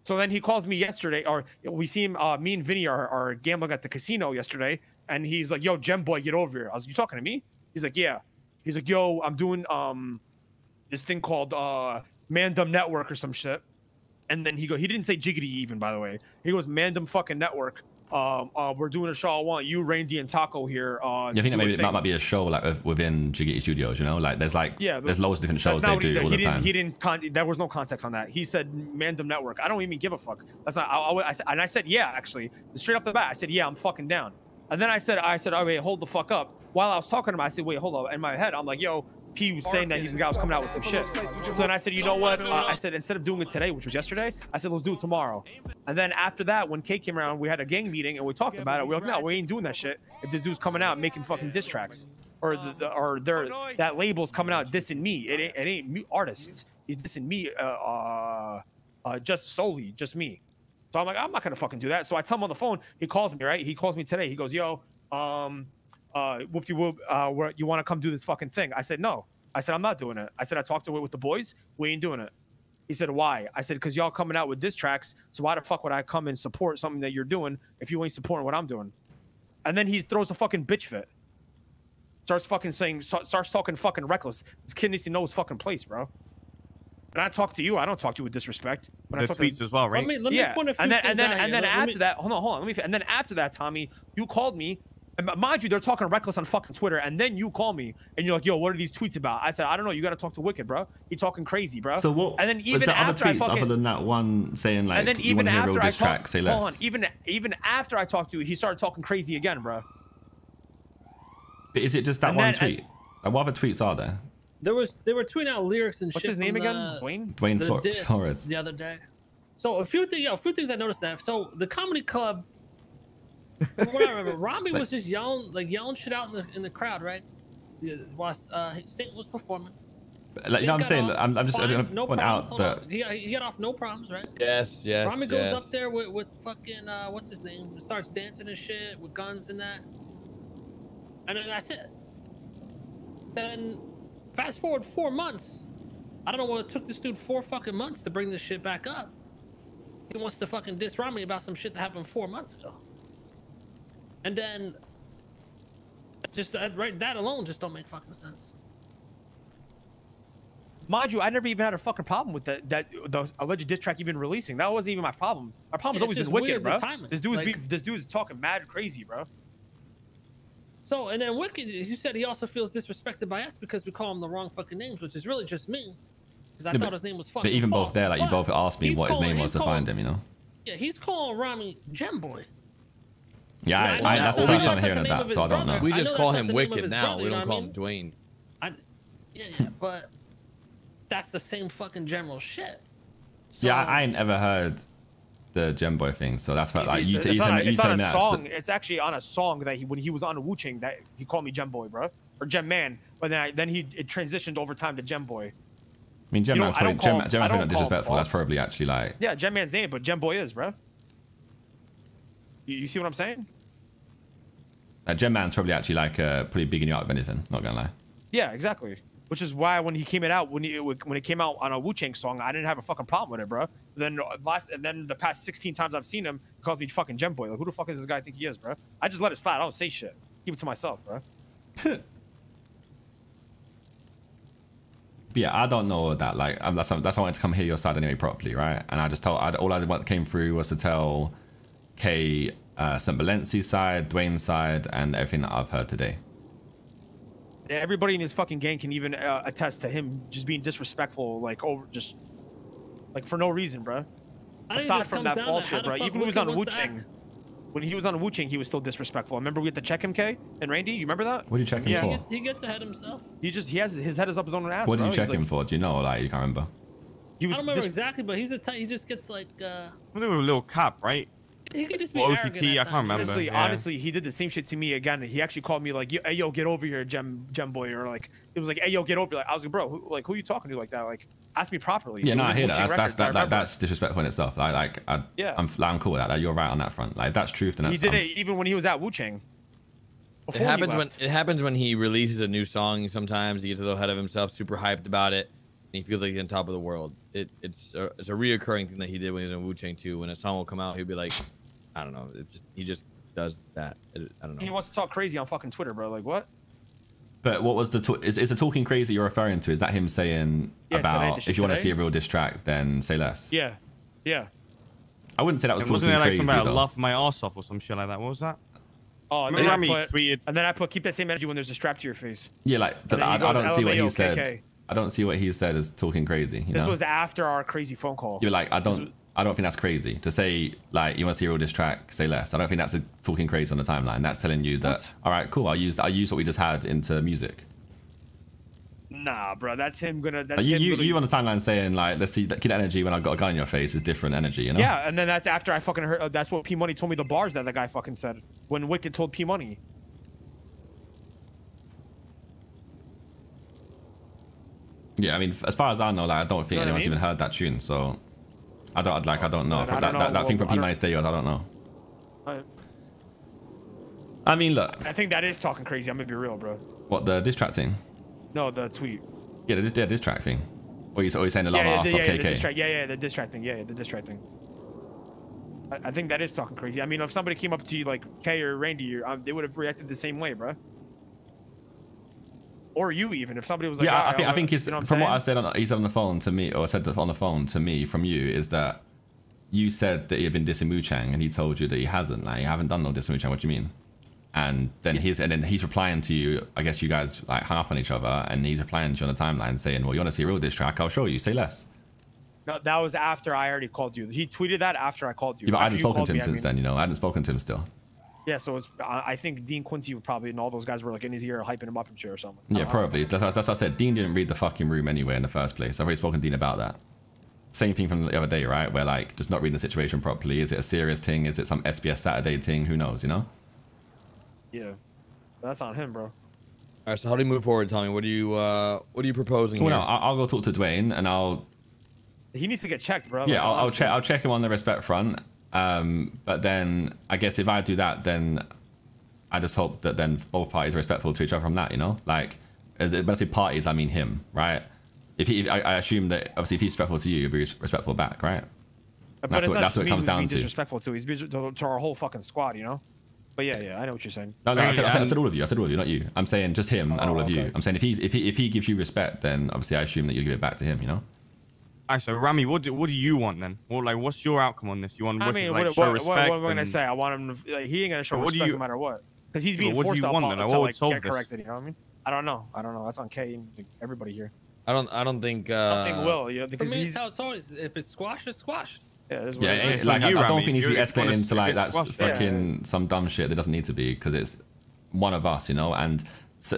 So then he calls me yesterday, or we see him. Me and Vinny are gambling at the casino yesterday, and he's like, "Yo, Gem Boy, get over here." I was, "You talking to me?" He's like, "Yeah." He's like, "Yo, I'm doing this thing called Mandem Network or some shit." And then he didn't say Jiggity even, by the way. He goes, "Mandem fucking Network. We're doing a show. I want you, Randy, and Taco here." I think that maybe it might be a show like within Jiggity Studios, you know, like there's there's loads of different shows they do all the time. There was no context on that. He said Mandem Network. I don't even give a fuck. That's not. I said yeah, actually, straight off the bat. I said yeah, I'm fucking down. And then I said, oh wait, hold the fuck up. While I was talking to him, I said, wait, hold up. In my head, I'm like, yo, P was saying that the guy was coming out with some shit. So then I said, you know what? I said, instead of doing it today, which was yesterday, I said, let's do it tomorrow. And then after that, when K came around, we had a gang meeting and we talked about it. We were like, no, we ain't doing that shit. If this dude's coming out making fucking diss tracks, or that label's coming out dissing me, it ain't me artists. He's dissing me, just me. So I'm like, I'm not gonna fucking do that. So I tell him on the phone. He calls me, right? He calls me today. He goes, yo, whoop-de-whoop, you want to come do this fucking thing? I said, no. I said, I'm not doing it. I said, I talked to it with the boys. We ain't doing it. He said, why? I said, because y'all coming out with diss tracks. So why the fuck would I come and support something that you're doing if you ain't supporting what I'm doing? And then he throws a fucking bitch fit. Starts talking fucking reckless. This kid needs to know his fucking place, bro. And I talk to you. I don't talk to you with disrespect. When I talk tweets as well, right? Let me point a few and then things out after that, hold on. And then after that, Tommy, you called me, and mind you, they're talking reckless on fucking Twitter, and then you call me, and you're like, yo, what are these tweets about? I said, I don't know. You got to talk to Wiked, bro. He's talking crazy, bro. So what? And then even was there other after tweets other than that one saying like, and then you want even to hear real after diss track, say less? Hold on. Even after I talked to you, he started talking crazy again, bro. But is it just that one tweet? Like, what other tweets are there? They were tweeting out lyrics and shit. What's his name again? Dwayne Flores. The other day. So a few things I noticed that. So the comedy club. From what I remember, Ramee was just yelling shit out in the crowd, right? While Saint was performing. Like, you know what I'm saying? I'm just going to point out that he got off no problems, right? Yes. Ramee goes up there with fucking what's his name? Starts dancing and shit with guns and that. And then that's it. Then fast forward 4 months. I don't know what it took this dude 4 fucking months to bring this shit back up. He wants to fucking diss Ramee about some shit that happened 4 months ago. And then just that alone just don't make fucking sense. Mind you, I never even had a fucking problem with the alleged diss track even releasing. That wasn't even my problem. My problem's always been Wicked, bro. This dude's talking mad crazy, bro. So, and then Wicked, as you said, he also feels disrespected by us because we call him the wrong fucking names, which is really just me. Because I thought his name was fucking But even false. both there, like, you both asked me what his name was to find him, you know? Yeah, he's calling Ramee Gemboy. Yeah, that's the first time I'm hearing of that, so I don't know. We just call him Wicked now. We don't call him Dwayne. Yeah, but that's the same fucking general shit. So, yeah, I ain't ever heard the Gemboy thing, so that's what, like, you telling me that. It's actually on a song that when he was on Wu Chang that he called me Gemboy, bro, or Gem Man, but then it transitioned over time to Gemboy. I mean, Gem Man's probably not disrespectful. That's probably actually like. Yeah, Gem Man's name, but Gemboy is, bro. You see what I'm saying? Gem Man's probably actually like pretty big in your art, if anything. Not gonna lie. Yeah, exactly. Which is why when he came out when it came out on a Wu Chang song, I didn't have a fucking problem with it, bro. Then the past 16 times I've seen him, he calls me fucking Gemboy. Like, who the fuck is this guy think he is, bro? I just let it slide. I don't say shit. Keep it to myself, bro. Yeah, I don't know that. Like, that's why I wanted to come hear your side anyway properly, right? And I just told all I came through was to tell K St. Valenci's side, Dwayne's side, and everything that I've heard today. Everybody in this fucking gang can even attest to him just being disrespectful, like for no reason, bro. Aside from that false shit, bro. Even when he was on Wu Chang, he was still disrespectful. Remember we had to check him, K and Randy. You remember that? What did you check him for? He gets ahead himself. He has his head is up his own ass. What did you check like, him for? Do you know? Like, you can't remember. He was I don't remember exactly, but he's the type. He just gets like. A little cap, right? He could just be OTT, arrogant I can't remember. Honestly, he did the same shit to me again. He actually called me like, "Hey, yo, get over here, Gem Boy," or like, it was like, "Hey, yo, get over." Like, I was like, "Bro, who are you talking to like that? Like, ask me properly." Yeah, no, I hear that. That's disrespectful in itself. I'm cool with that. Like, you're right on that front. Like, that's truth. And he did it even when he was at Wu Chang. It happens when he releases a new song. Sometimes he gets a little ahead of himself, super hyped about it, and he feels like he's on top of the world. It's a reoccurring thing that he did when he was in Wu Chang too. When a song will come out, he'll be like, I don't know. He just does that. I don't know. He wants to talk crazy on fucking Twitter, bro. Like what? But what was is the talking crazy you're referring to? Is that him saying about if you want to see a real diss track, then say less? Yeah, yeah. I wouldn't say that was talking wasn't crazy. Wasn't there like something about laugh my ass off or some shit like that? What was that? Oh, and then I put keep that same energy when there's a strap to your face. Yeah, like I don't see what he said. I don't see what he said as talking crazy. This was after our crazy phone call. You're like, I don't think that's crazy. To say, like, you want to see a real diss track, say less. I don't think that's talking crazy on the timeline. That's telling you that, all right, cool, I'll use what we just had into music. Nah, bro, that's him gonna... You on the timeline saying, like, let's see, kid energy when I got a gun in your face is different energy, you know? Yeah, and then that's after I fucking heard... that's what P Money told me the bars that the guy fucking said. When Wicked told P Money. Yeah, I mean, as far as I know, like, I don't think anyone's even heard that tune, so... I don't know. That thing from P Money's day, I don't know. I mean, look. I think that is talking crazy. I'm gonna be real, bro. What, the diss track thing? No, the tweet. Yeah, the diss track thing. Or you're saying the lava ass of KK? The diss track, the diss track thing. Yeah, the diss track thing. I think that is talking crazy. I mean, if somebody came up to you like Kay or Randy, they would have reacted the same way, bro. Or you even, if somebody was like, yeah, I think it's, from what I said he said on the phone to me, or said on the phone to me from you, is that you said that he had been dissing Wu Chang, and he told you that he hasn't. Like, you haven't done no dissing Wu Chang. What do you mean? And then he's replying to you. I guess you guys like hung up on each other, and he's replying to you on the timeline saying, "Well, you want to see a real diss track? I'll show you. Say less." No, that was after I already called you. He tweeted that after I called you. Yeah, but I hadn't spoken to him since then. You know, I hadn't spoken to him still. Yeah, so it's, I think Dean Quincy would probably, and all those guys were like in his ear hyping him up and shit or something. Yeah, probably. That's what I said. Dean didn't read the fucking room anyway in the first place. I've already spoken to Dean about that. Same thing from the other day, right? Where like just not reading the situation properly. Is it a serious thing? Is it some SBS Saturday thing? Who knows? You know? Yeah, that's on him, bro. All right. So how do you move forward, Tommy? What are you proposing? Well, here? no, I'll go talk to Dwayne and I'll. He needs to get checked, bro. Yeah, like, I'll check him on the respect front. But then I guess if I do that, then I just hope that then both parties are respectful to each other from that, you know? Like, when I say parties, I mean him, right? I assume that obviously if he's respectful to you, you'll be respectful back, right? But That's what it comes down to. Disrespectful to. He's to our whole fucking squad, you know. But yeah, I know what you're saying. No, I said all of you. I said all of you, not you. I'm saying just him and all of you. I'm saying if he gives you respect, then obviously I assume that you give it back to him, you know. Alright, so Ramee, what do you want then? Well, like, what's your outcome on this? You want I mean, like, what am I gonna say? I want him to. Like, he ain't gonna show respect no matter what. Because he's being forced to get corrected. You know what I mean? I don't know. That's on K and everybody here. I don't think. Nothing will. You know, because for me, it's how it's always. If it's squashed, it's squashed. Yeah, like I don't think it needs to be escalated into like that's fucking yeah. some dumb shit that doesn't need to be, because it's one of us, you know. And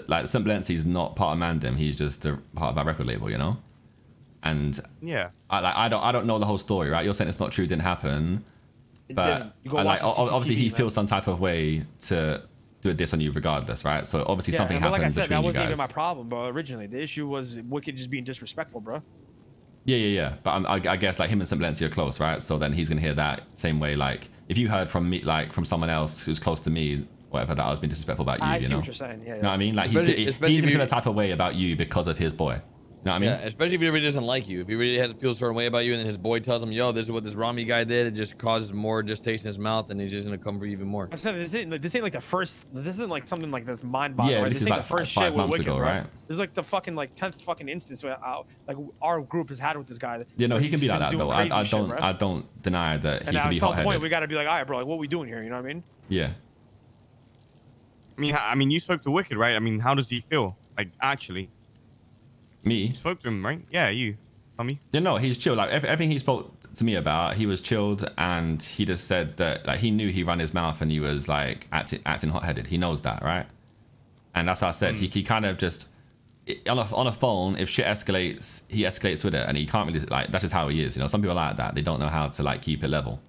like Simplency's not part of Mandem, he's just a part of that record label, you know. And yeah, I don't know the whole story, right? You're saying it's not true, didn't happen, but obviously he feels some type of way to do a diss on you regardless, right? So obviously something happened between you guys. That wasn't even my problem, bro. Originally, the issue was Wicked just being disrespectful, bro. Yeah. But I guess like him and Simplency are close, right? So then he's gonna hear that same way. Like if you heard from me, like from someone else who's close to me, whatever, that I was being disrespectful about you, you know. What you're saying. Yeah. You know what I mean? Like he's gonna feel a type of way about you because of his boy. You know what I mean? Yeah, especially if he really doesn't like you. If he really feels a certain way about you, and then his boy tells him, "Yo, this is what this Ramee guy did," it just causes more distaste in his mouth, and he's just gonna come for you even more. This ain't like the first. This isn't like something like this mind-boggling. Yeah, right? this is like the first 5 shit with months Wicked, ago, right? This is like the fucking 10th fucking instance where like our group has had with this guy. Yeah, no, he can be like that though. I don't don't deny that he can be hot-headed. At some point, we gotta be like, all right, bro, like what we doing here? You know what I mean? Yeah. I mean, you spoke to Wicked, right? I mean, how does he feel? Like, actually. Me? You spoke to him, right? Yeah, you. Tommy? Yeah, no, he's chill. Like, everything he spoke to me about, he was chilled, and he just said that, like, he knew he ran his mouth and he was, like, acting hot-headed. He knows that, right? And that's how I said, he kind of just, on a phone, if shit escalates, he escalates with it, and he can't really, like, that's just how he is, you know? Some people are like that. They don't know how to, like, keep it level.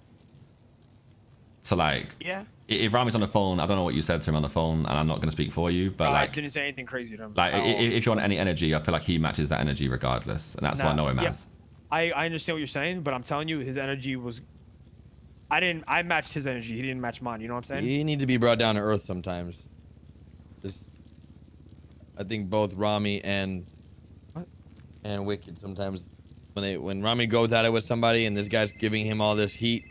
So, like... Yeah. If Ramee's on the phone, I don't know what you said to him on the phone, and I'm not going to speak for you, but like... I didn't say anything crazy to him. Like, if you want any energy, I feel like he matches that energy regardless, and that's what I know him as. I understand what you're saying, but I'm telling you, his energy was... I matched his energy. He didn't match mine, you know what I'm saying? You need to be brought down to earth sometimes. I think both Ramee and Wicked sometimes, when Ramee goes at it with somebody and this guy's giving him all this heat,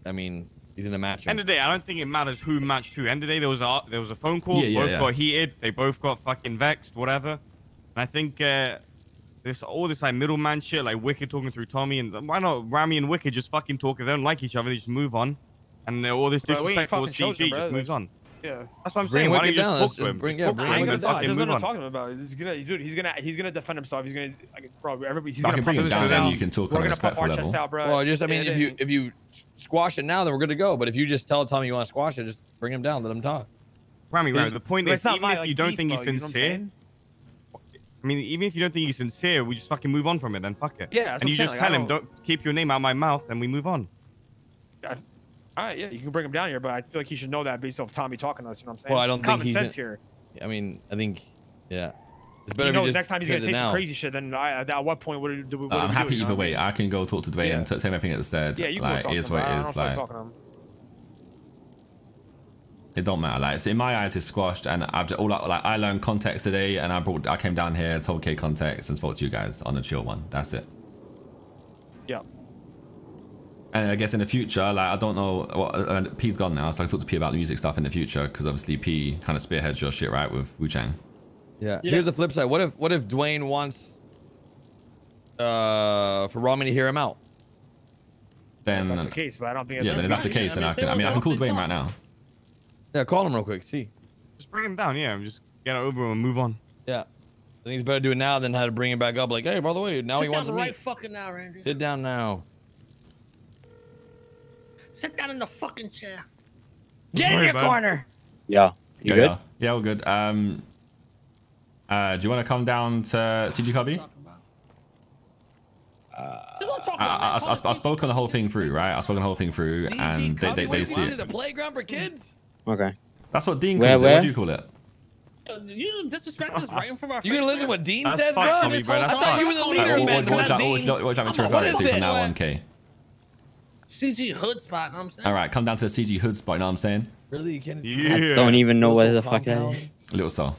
I mean... He's in a match. End of the day, I don't think it matters who matched who. End of the day, there was a phone call. Both got heated. They both got fucking vexed. Whatever. And I think all this like middleman shit, like Wicked talking through Tommy, and why not Ramee and Wicked just fucking talk? If they don't like each other, they just move on. And all this disrespectful CG just moves on. Yeah. That's what I'm saying. Why don't you just talk to him? Bring him down. Fucking move on. Talking about it. He's gonna defend himself. He's gonna, bro. Everybody. He's gonna bring him down. Then you can talk on a respectful level. Well, I mean, if you squash it now, then we're good to go. But if you just tell Tommy you want to squash it, just bring him down. Let him talk. Ramee, the point is, even if you don't think he's sincere, I mean, even if you don't think he's sincere, we just fucking move on from it. Then fuck it. Yeah. And you just tell him, don't keep your name out of my mouth, then we move on. All right, yeah, you can bring him down here, but I feel like he should know that based off Tommy talking to us. You know what I'm saying? Well, I don't think common he's sense here. I mean, I think, yeah. It's better if if he just next time he's gonna say some now. crazy shit. Then at what point would do we? I'm happy either way. I can go talk to Dwayne and say everything that's said. Yeah, you can like, talk to is him. what I it don't is. feel Like, talking to him. it don't matter. Like, so in my eyes, it's squashed, and I've just, I learned context today, and I came down here, told K context, and spoke to you guys on a chill one. That's it. Yeah. And I guess in the future, like, I don't know, P's gone now, so I can talk to P about the music stuff in the future, because obviously P kind of spearheads your shit, right, with Wu Chang. Yeah. Here's the flip side. What if Dwayne wants for Ramee to hear him out? Then that's the case, but I don't think. Yeah, then if that's the case, then I can call Dwayne right now. Yeah, call him real quick. See. Just bring him down. Yeah, just get it over and move on. Yeah. I think he's better do it now than how to bring him back up. Like, hey, by the way, now he wants to meet. Sit down right fucking now, Randy. Sit down now. Sit down in the fucking chair. Get in your corner. Yeah. You good? Yeah, we're good. Do you want to come down to CG Cubby? I spoke on the whole thing through, right? I spoke on the whole thing through, and they see it. A playground for kids. Okay. That's what Dean calls it. What do you call it? You disrespect us right in front of our face. You gonna listen to what Dean That's says, bro? fucked, Tommy, bro. I thought you were the leader, man. What do you want me to refer it to from now on, K? CG hood spot, know what I'm saying? All right, come down to the CG hood spot, you know what I'm saying? Really? You can't. Yeah. I don't even know where the fuck that Compound? is. Little Soul.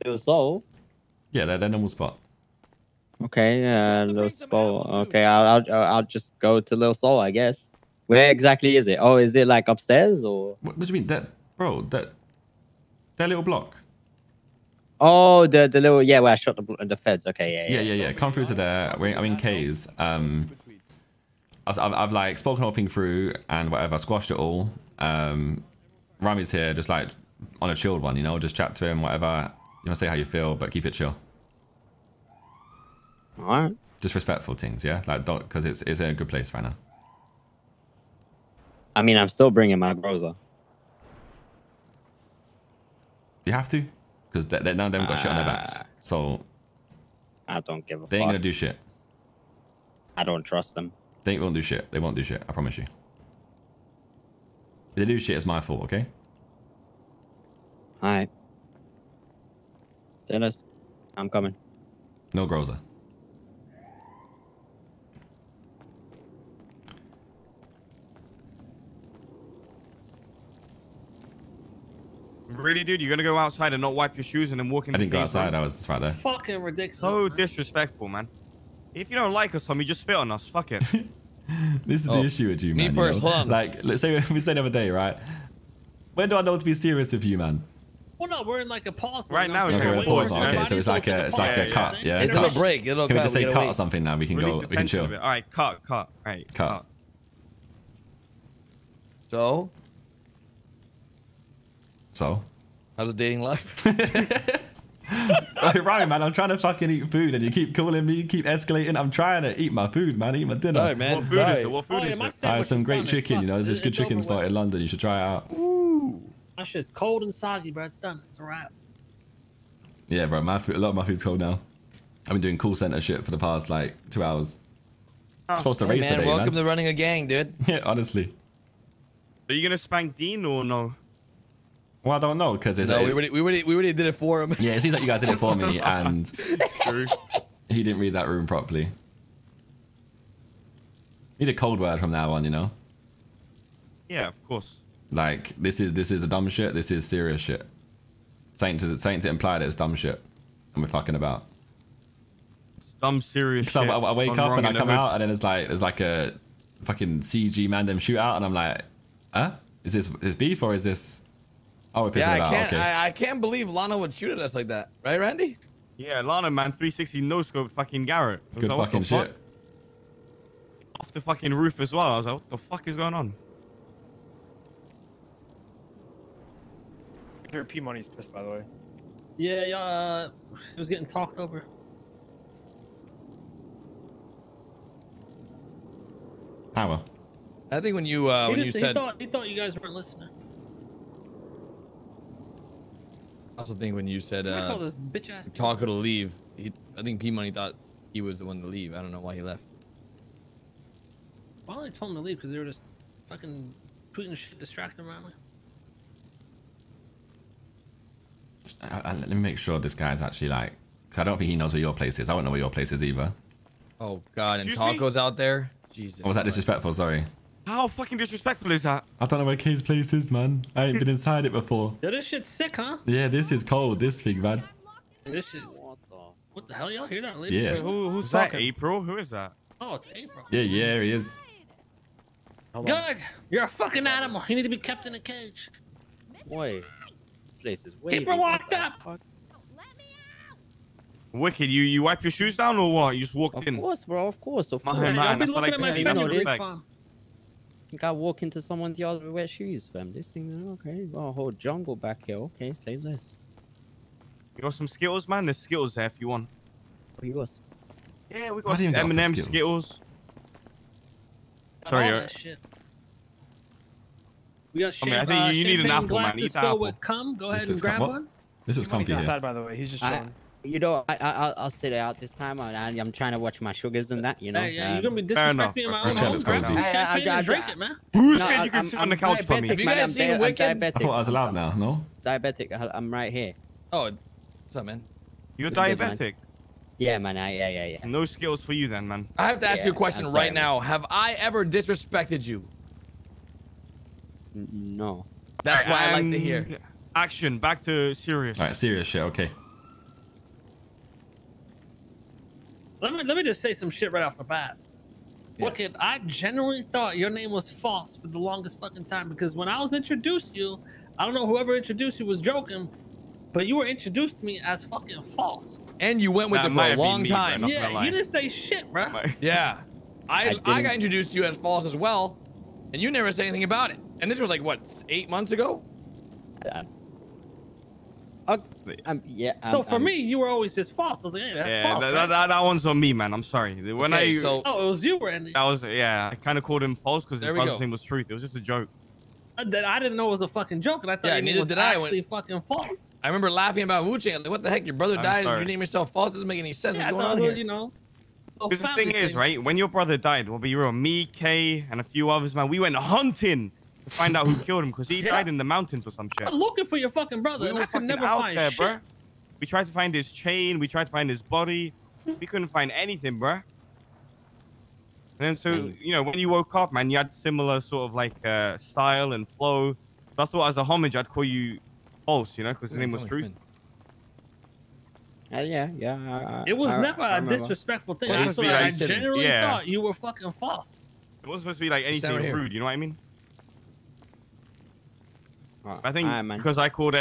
Little Soul? Yeah, they're normal spot. Okay, Little Soul. Okay, I'll just go to Little Soul, I guess. Where exactly is it? Oh, is it like upstairs or? What do you mean? That little block. Oh, the little, yeah, where I shot the feds. Okay, Yeah. Come through to there. I'm in K's. I've like spoken the whole thing through and whatever, squashed it all. Ramee's here, just like on a chilled one, you know, just chat to him, whatever. You want to say how you feel, but keep it chill. All right. Just respectful things, yeah. Like don't, because it's in a good place right now. I mean, I'm still bringing my browser. You have to, because none of them got shit on their backs. So I don't give a fuck. they ain't gonna do shit. I don't trust them. They won't do shit. They won't do shit. I promise you. If they do shit, it's my fault, okay? All right. Dennis, I'm coming. No Groza. Really, dude? You're gonna go outside and not wipe your shoes and then walk in? I didn't go outside. I was just right there. Fucking ridiculous. So man. disrespectful, man. If you don't like us, Tommy, just spit on us. Fuck it. This is the issue with you, man. Me first, you know? hold on. Like, let's say we said the other day, right? When do I know to be serious with you, man? Well, no, we're in like a pause. Right now, Okay, we're in a pause. Okay, so it's like a cut. Yeah. It's a break. It'll Can we cut. just say gotta cut wait. or something now? We can Release go. the We can tension chill. a bit. All right, cut. All right, Cut. So, So, how's the dating life? right, man. I'm trying to fucking eat food, and you keep calling me, you keep escalating. I'm trying to eat my food, man. Eat my dinner. Sorry, man. What food is it? What food is it? Some great chicken. You know, there's this good chicken spot in London. You should try it out. That shit's cold and soggy, bro. It's done. It's a wrap. Yeah, bro. My food, a lot of my food's cold now. I've been doing call center shit for the past like 2 hours. Supposed to Hey, race man, today, welcome man. to running a gang, dude. Yeah, honestly. Are you gonna spank Dean or no? Well, I don't know because No, we already did it for him. Yeah, it seems like you guys did it for me, and True. he didn't read that room properly. Need a code word from now on, you know. Yeah, of course. Like this is the dumb shit. This is serious shit. Saying to imply that it's dumb shit, and we're fucking about. It's dumb serious So shit. I wake gone up wrong and I in the come hood. out, and then there's like a fucking CG Mandem shootout, and I'm like, huh? Is this beef or is this? Oh, we're pissing Yeah, about. Okay. I can't believe Lana would shoot at us like that, right, Randy? Yeah, Lana, man, 360 no scope, fucking Garrett. I was Good like, what fucking the fuck? shit. Off the fucking roof as well. I was like, what the fuck is going on? Your P money's pissed, by the way. Yeah, it was getting talked over. How? I think when you He said, thought you guys weren't listening. I also think when you said I call this bitch ass. Taco to leave, I think P Money thought he was the one to leave. I don't know why he left. Well, I told him to leave because they were just fucking tweeting shit, distracting around me. Let me make sure this guy's actually like, cause I don't think he knows where your place is. I don't know where your place is either. Oh God, and Excuse me? Taco's out there. Jesus. Or was that disrespectful? Sorry. How fucking disrespectful is that? I don't know where K's place is, man. I ain't been inside it before. Yo, this shit's sick, huh? Yeah, this is cold. This thing, man. This is. What the hell, y'all hear that, ladies? Yeah. Wait, who's Is that talking? April? Who is that? Oh, it's April. Yeah, he is. Good. You're a fucking animal. You need to be kept in a cage. Boy, place is Keep her locked up. Wicked, you wipe your shoes down or what? You just walked Of in. course, bro. Of course. Of My course. man, I'll be that's what looking I at my think. That's fingers. what it It's is. fine. I think I walk into someone's yard with wet shoes, fam. This thing, okay. Got a whole jungle back here. Okay, say less. You want some Skittles, man? There's Skittles there if you want. What you got? Yeah, we Why got do you some got M&M Skittles? Skittles. Got Sorry, all that shit. We got I mean, I think you need an champagne apple, man. glasses Eat that filled apple. with cum. Go ahead This and is grab what? one. This was comfy He's here. outside, by the way. He's just chilling. I'll sit out this time. I'm trying to watch my sugars and that, you know. Hey, yeah, you're gonna be Fair enough. disrespecting me in my This own chair home. looks Grab cozy. some Hey, champagne and drink it, man. Who No, said you can sit on the couch for me? diabetic, Have you man, guys I'm seen I'm Wicked? diabetic. I thought I was allowed now, no? Diabetic. I'm right here. Oh, what's up, man? You're This is good, man. diabetic. Yeah, man. Yeah. No Skittles for you then, man. I have to ask you a Yeah, question I'm right sorry, now. Have I ever disrespected you? No. That's why I like to And hear. Action. Back to serious. All right, serious shit. Okay. Let me just say some shit right off the bat. Yeah. Wicked, I genuinely thought your name was false for the longest fucking time because when I was introduced to you, I don't know whoever introduced you was joking, but you were introduced to me as fucking false. And you went with That it for might a have been long me, bro, time. not gonna Yeah, lie. you didn't say shit, bro. Yeah. I didn't- got introduced to you as false as well, and you never said anything about it. And this was like, what, 8 months ago? Yeah. So for me, you were always just false. I was like, hey, that's Yeah, false. Right? that one's on me, man. I'm sorry. When Okay, I so Oh, it was you, Randy. I kind of called him false because his There we brother's go. name was Truth. It was just a joke. That I didn't know it was a fucking joke, and I thought Yeah, your name neither was did I. actually fucking false. I remember laughing about Wu-Chang. Like, what the heck? Your brother I'm died and sorry. you name yourself false? Doesn't make any sense. Yeah, I What's going thought on it was, here? you know. a Because the family thing is, thing. right, when your brother died, we'll be real, me, Kay, and a few others, man, we went hunting to find out who killed him because he died in the mountains or some shit. I'm looking for your fucking brother, We and were I could fucking never out find there, shit. bro. We tried to find his chain. We tried to find his body. We couldn't find anything, bro. And then so, you know, when you woke up, man, you had similar sort of like style and flow. So I thought as a homage, I'd call you false, you know, because his name was Truth. Yeah. It was never I a remember. disrespectful thing. Well, I, it was thought, like- I genuinely yeah. thought you were fucking false. It wasn't supposed to be like anything right here. rude, you know what I mean? Alright, I think alright, man. because I called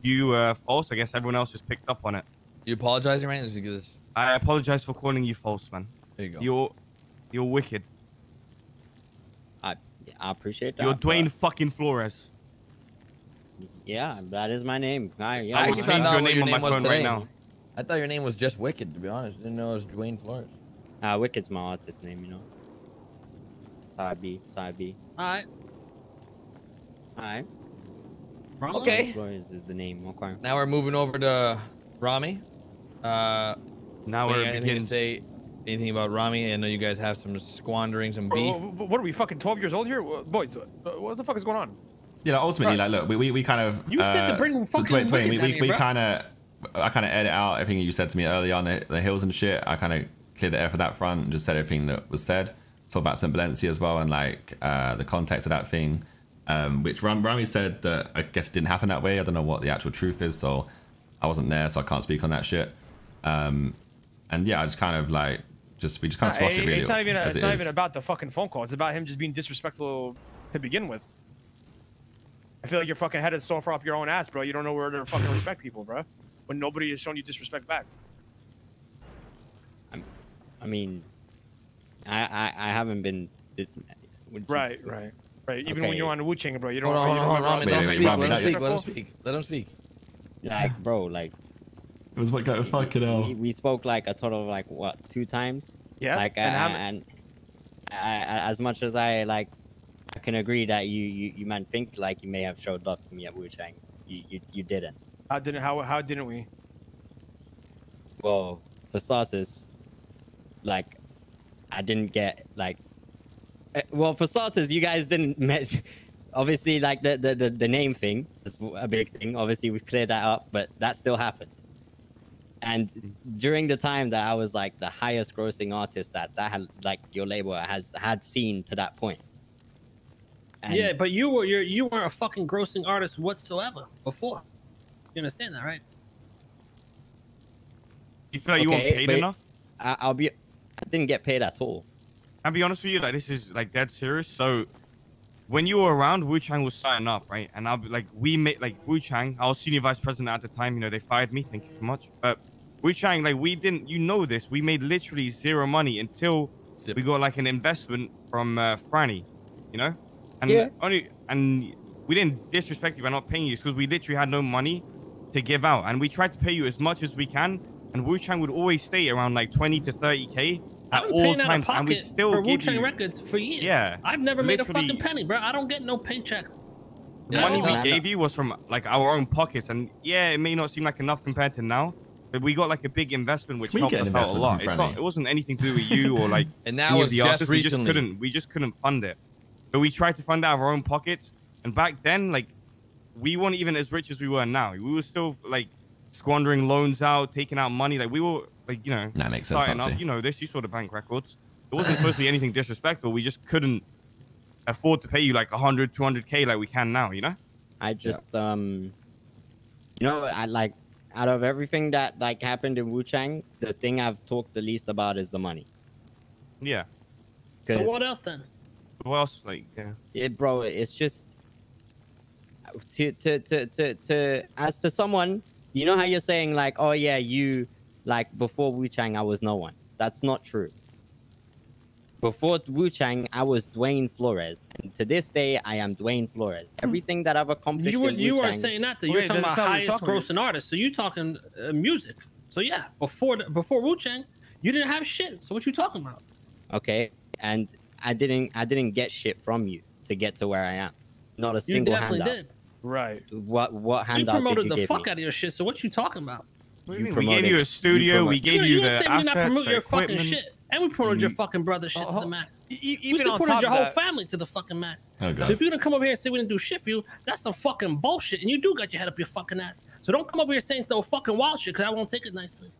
you false, I guess everyone else just picked up on it. You apologizing, right? Is it because I apologize for calling you false, man. there you go. You're wicked. I appreciate that. You're but- Dwayne fucking Flores. Yeah, that is my name. I will actually change found your out what name your on name my was phone right today. now. I thought your name was just Wicked, to be honest. Didn't know it was Dwayne Flores. Wicked's my artist name, you know. Side B. Alright. Alright. Okay. Flores is the name. Okay. Now we're moving over to Ramee. Now Wait, we're anything to beginning. say anything about Ramee? I know you guys have some squandering, some beef. What are we, fucking 12 years old here? Boys, what the fuck is going on? Yeah, like, ultimately, like, look, we kind of. You said to bring fucking Dwayne, Wicked we down here, bro. kind of. I kind of edit out everything you said to me earlier on the hills and shit. I kind of cleared the air for that front and just said everything that was said. Talk about St. Valencia as well and like the context of that thing, which Ramee said that I guess didn't happen that way. I don't know what the actual truth is, so I wasn't there, so I can't speak on that shit. And yeah, I just kind of like we just kind of squashed it really. It's not even as it's it not is. even about the fucking phone call. It's about him just being disrespectful to begin with. I feel like your fucking head is so far up your own ass, bro. You don't know where to fucking respect people, bro. When nobody has shown you disrespect back. I mean, I haven't been. Right. Even when you're on the Wu-Chang, bro, you don't. Hold on, Ramee. Let him Wait, speak. Ramee, Let him that- speak. Let him speak. Let him speak. Like, bro, like It was what got fucking hell. we spoke like a total of like what 2 times. Yeah. Like and as much as I can agree that you man think like you may have showed love to me at Wu-Chang, you didn't. how didn't we? Well, for starters, like I didn't get like. Well, for starters, you guys didn't met. Obviously, like the name thing is a big thing. Obviously, we cleared that up, but that still happened. And during the time that I was like the highest grossing artist that had like your label had seen to that point. And Yeah, but you weren't a fucking grossing artist whatsoever before. You understand that, right? You feel like you weren't paid but enough? I didn't get paid at all. I'll be honest with you, like this is like dead serious. So when you were around, Wu-Chang was starting up, right? And I'll be like, we made like Wu-Chang. I was senior vice president at the time. You know, they fired me. Thank you so much. But Wu-Chang, like we didn't, you know this. We made literally zero money until we got like an investment from Franny, you know? And Yeah. and we didn't disrespect you by not paying you because we literally had no money to give out. And we tried to pay you as much as we can. And Wu-Chang would always stay around like 20 to 30K at I've been all paying out of times. And we pocket still for give Wu-Chang you Records for years. Yeah. I've never made a Literally- fucking penny, bro. I don't get no paychecks. the Yeah, money we no. gave you was from like our own pockets. And yeah, it may not seem like enough compared to now, but we got like a big investment which We helped get us an out a investment lot. from It's not, Franny. it wasn't anything to do with you or like And that any of was the just artists. recently. We just couldn't fund it. But we tried to fund out of our own pockets. And back then, like we weren't even as rich as we were now. We were still like squandering loans out, taking out money. Like we were like, you know, That makes sense, starting up. Nancy. You know this. You saw the bank records. It wasn't supposed to be anything disrespectful. We just couldn't afford to pay you like 100, 200K like we can now, you know? I just you know, I like out of everything that like happened in Wu-Chang, the thing I've talked the least about is the money. Yeah. So what else then? What else? Like, yeah. Bro, it's just to as to someone, you know how you're saying like, oh yeah, you like before Wu-Chang I was no one. That's not true. Before Wu-Chang, I was Dwayne Flores, and to this day, I am Dwayne Flores. Everything that I've accomplished You weren't saying that, though. You're talking about highest grossing artists, so you're talking music. So yeah, before Wu-Chang, you didn't have shit. So what you talking about? Okay, and I didn't get shit from you to get to where I am. Not a single handout. You definitely did. Right. What handout did you give me? We promoted the fuck out of your shit. So what you talking about? We gave you a studio. We gave you the assets, not promote your equipment. fucking shit. And we promoted your fucking brother shit to the max. Even we supported your whole family to the fucking max. Oh, so if you're gonna come over here and say we didn't do shit for you, that's some fucking bullshit. And you do got your head up your fucking ass. So don't come over here saying no fucking wild shit, because I won't take it nicely.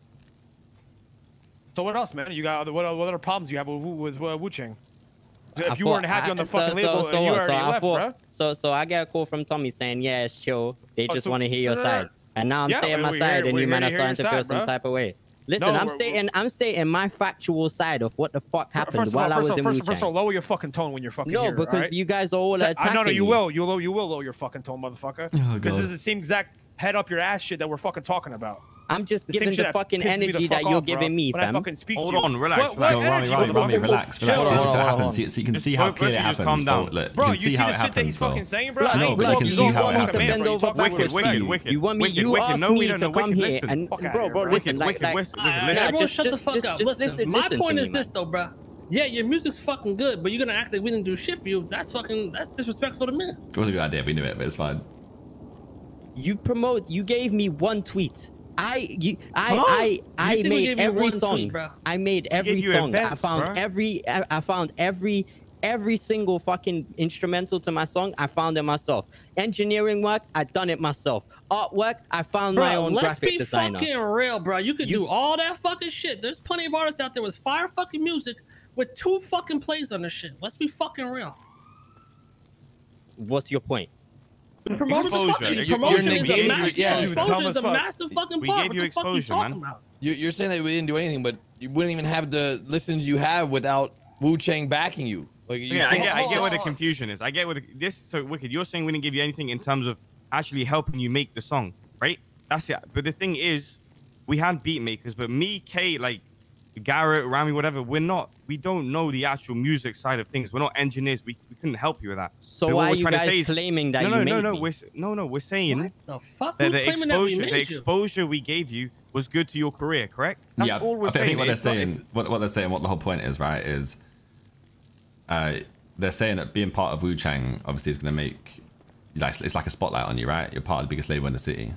So what else, man? You got what other problems you have with Wu-Chang? If you weren't happy on the fucking label, you already left, bro. So I get a call from Tommy saying, yeah, it's chill. They just want to hear your side. And now I'm saying my side, and you man are starting to feel some type of way. Listen, I'm stating my factual side of what the fuck happened while I was in Wu-Chang. First of all, lower your fucking tone when you're fucking here, because right? you guys are all attacking No, you me. will. You will lower your fucking tone, motherfucker. Because this is the same exact head up your ass shit that we're fucking talking about. I'm just giving the fucking energy that you're giving me, fam. Hold on, relax. Rami, relax. This is what happens. So you can see how clearly it happens. Calm down. You can see how it happens, though. No, but you can see how it happens. You want me? You asked me to come here, and bro, listen, everyone shut the fuck up. Listen, my point is this, though, bro. Yeah, your music's fucking good, but you're gonna act like we didn't do shit for you. That's disrespectful to me. It was a good idea. We knew it, but it's fine. You gave me one tweet. I made every song. I made every song. I found every single fucking instrumental to my song. I found it myself. Engineering work, I done it myself. Artwork, I found my own graphic designer. Let's be fucking real, bro. You could do all that fucking shit. There's plenty of artists out there with fire fucking music with 2 fucking plays on this shit. Let's be fucking real. What's your point? Exposure. Exposure is a massive fucking part. We gave you exposure, man. You're saying that we didn't do anything, but you wouldn't even have the listens you have without Wu-Chang backing you. Like, I get where the confusion is. I get where so Wicked, you're saying we didn't give you anything in terms of actually helping you make the song, right? That's it. But the thing is, we had beat makers, but me, Kay, like Garrett, Ramee, whatever, we don't know the actual music side of things. We're not engineers. We couldn't help you with that. So why are you guys claiming that you made me? We're saying what the fuck? that the exposure we gave you was good to your career, correct? That's all we're saying. I think what they're saying, what the whole point is, right, is they're saying that being part of Wu-Chang obviously is going to make, like, it's like a spotlight on you, right? You're part of the biggest label in the city.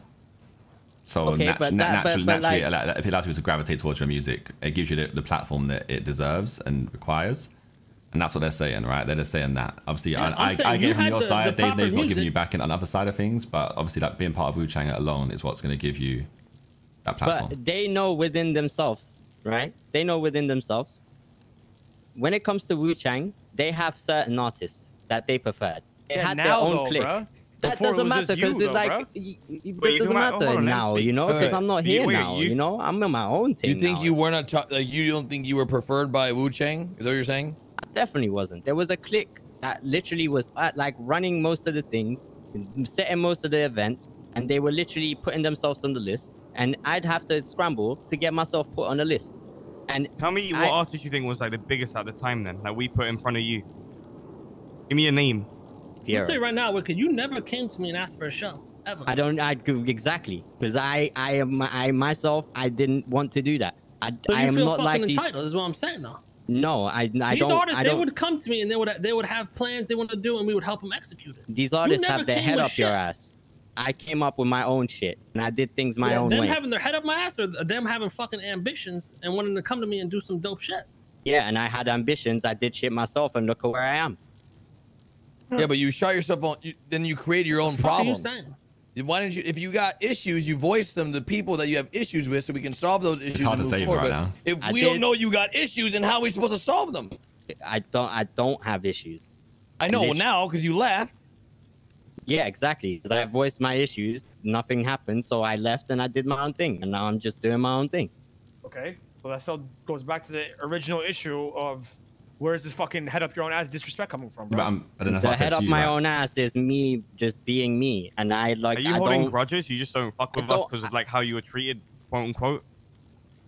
So naturally, if it allows people to gravitate towards your music, it gives you the platform that it deserves and requires. And that's what they're saying, right? They're just saying that. Obviously, I get it from your side. They've not given you back on the other side of things. But obviously, like being part of Wu-Chang alone is what's going to give you that platform. But they know within themselves, right? They know within themselves. When it comes to Wu-Chang, they have certain artists that they preferred. They had their own clique. Bro. That doesn't matter because it doesn't matter now, you know, because I'm not here now, you know. I'm in my own thing. You think you were not you don't think you were preferred by Wu-Chang? Is that what you're saying? I definitely wasn't. There was a clique that literally was like running most of the things, setting most of the events, and they were literally putting themselves on the list. And I'd have to scramble to get myself put on the list. And tell me what artist you think was like the biggest at the time then, that we put in front of you. Give me a name. I'll say right now, Wicked, you never came to me and asked for a show, ever. Exactly, because I myself, I didn't want to do that. I am not like these. Entitled, is what I'm saying though. No, I don't. These artists, they would come to me and they would have plans they want to do, and we would help them execute it. These artists have their head up your ass. I came up with my own shit, and I did things my own way. Them having their head up my ass, or them having fucking ambitions and wanting to come to me and do some dope shit. Yeah, and I had ambitions. I did shit myself, and look at where I am. Yeah, but you shot yourself on. Then you create your own problem. Why didn't you? If you got issues, you voice them to people that you have issues with, so we can solve those issues. It's hard to say right now. If we don't know you got issues, and how are we supposed to solve them? I don't have issues. I know now because you left. Yeah, exactly. Because I voiced my issues, nothing happened, so I left and I did my own thing, and now I'm just doing my own thing. Okay, well that still goes back to the original issue of where's this fucking head up your own ass disrespect coming from, bro? But the head up my own ass is me just being me, and I like. Are you holding grudges? You just don't fuck with us because of like how you were treated, quote unquote.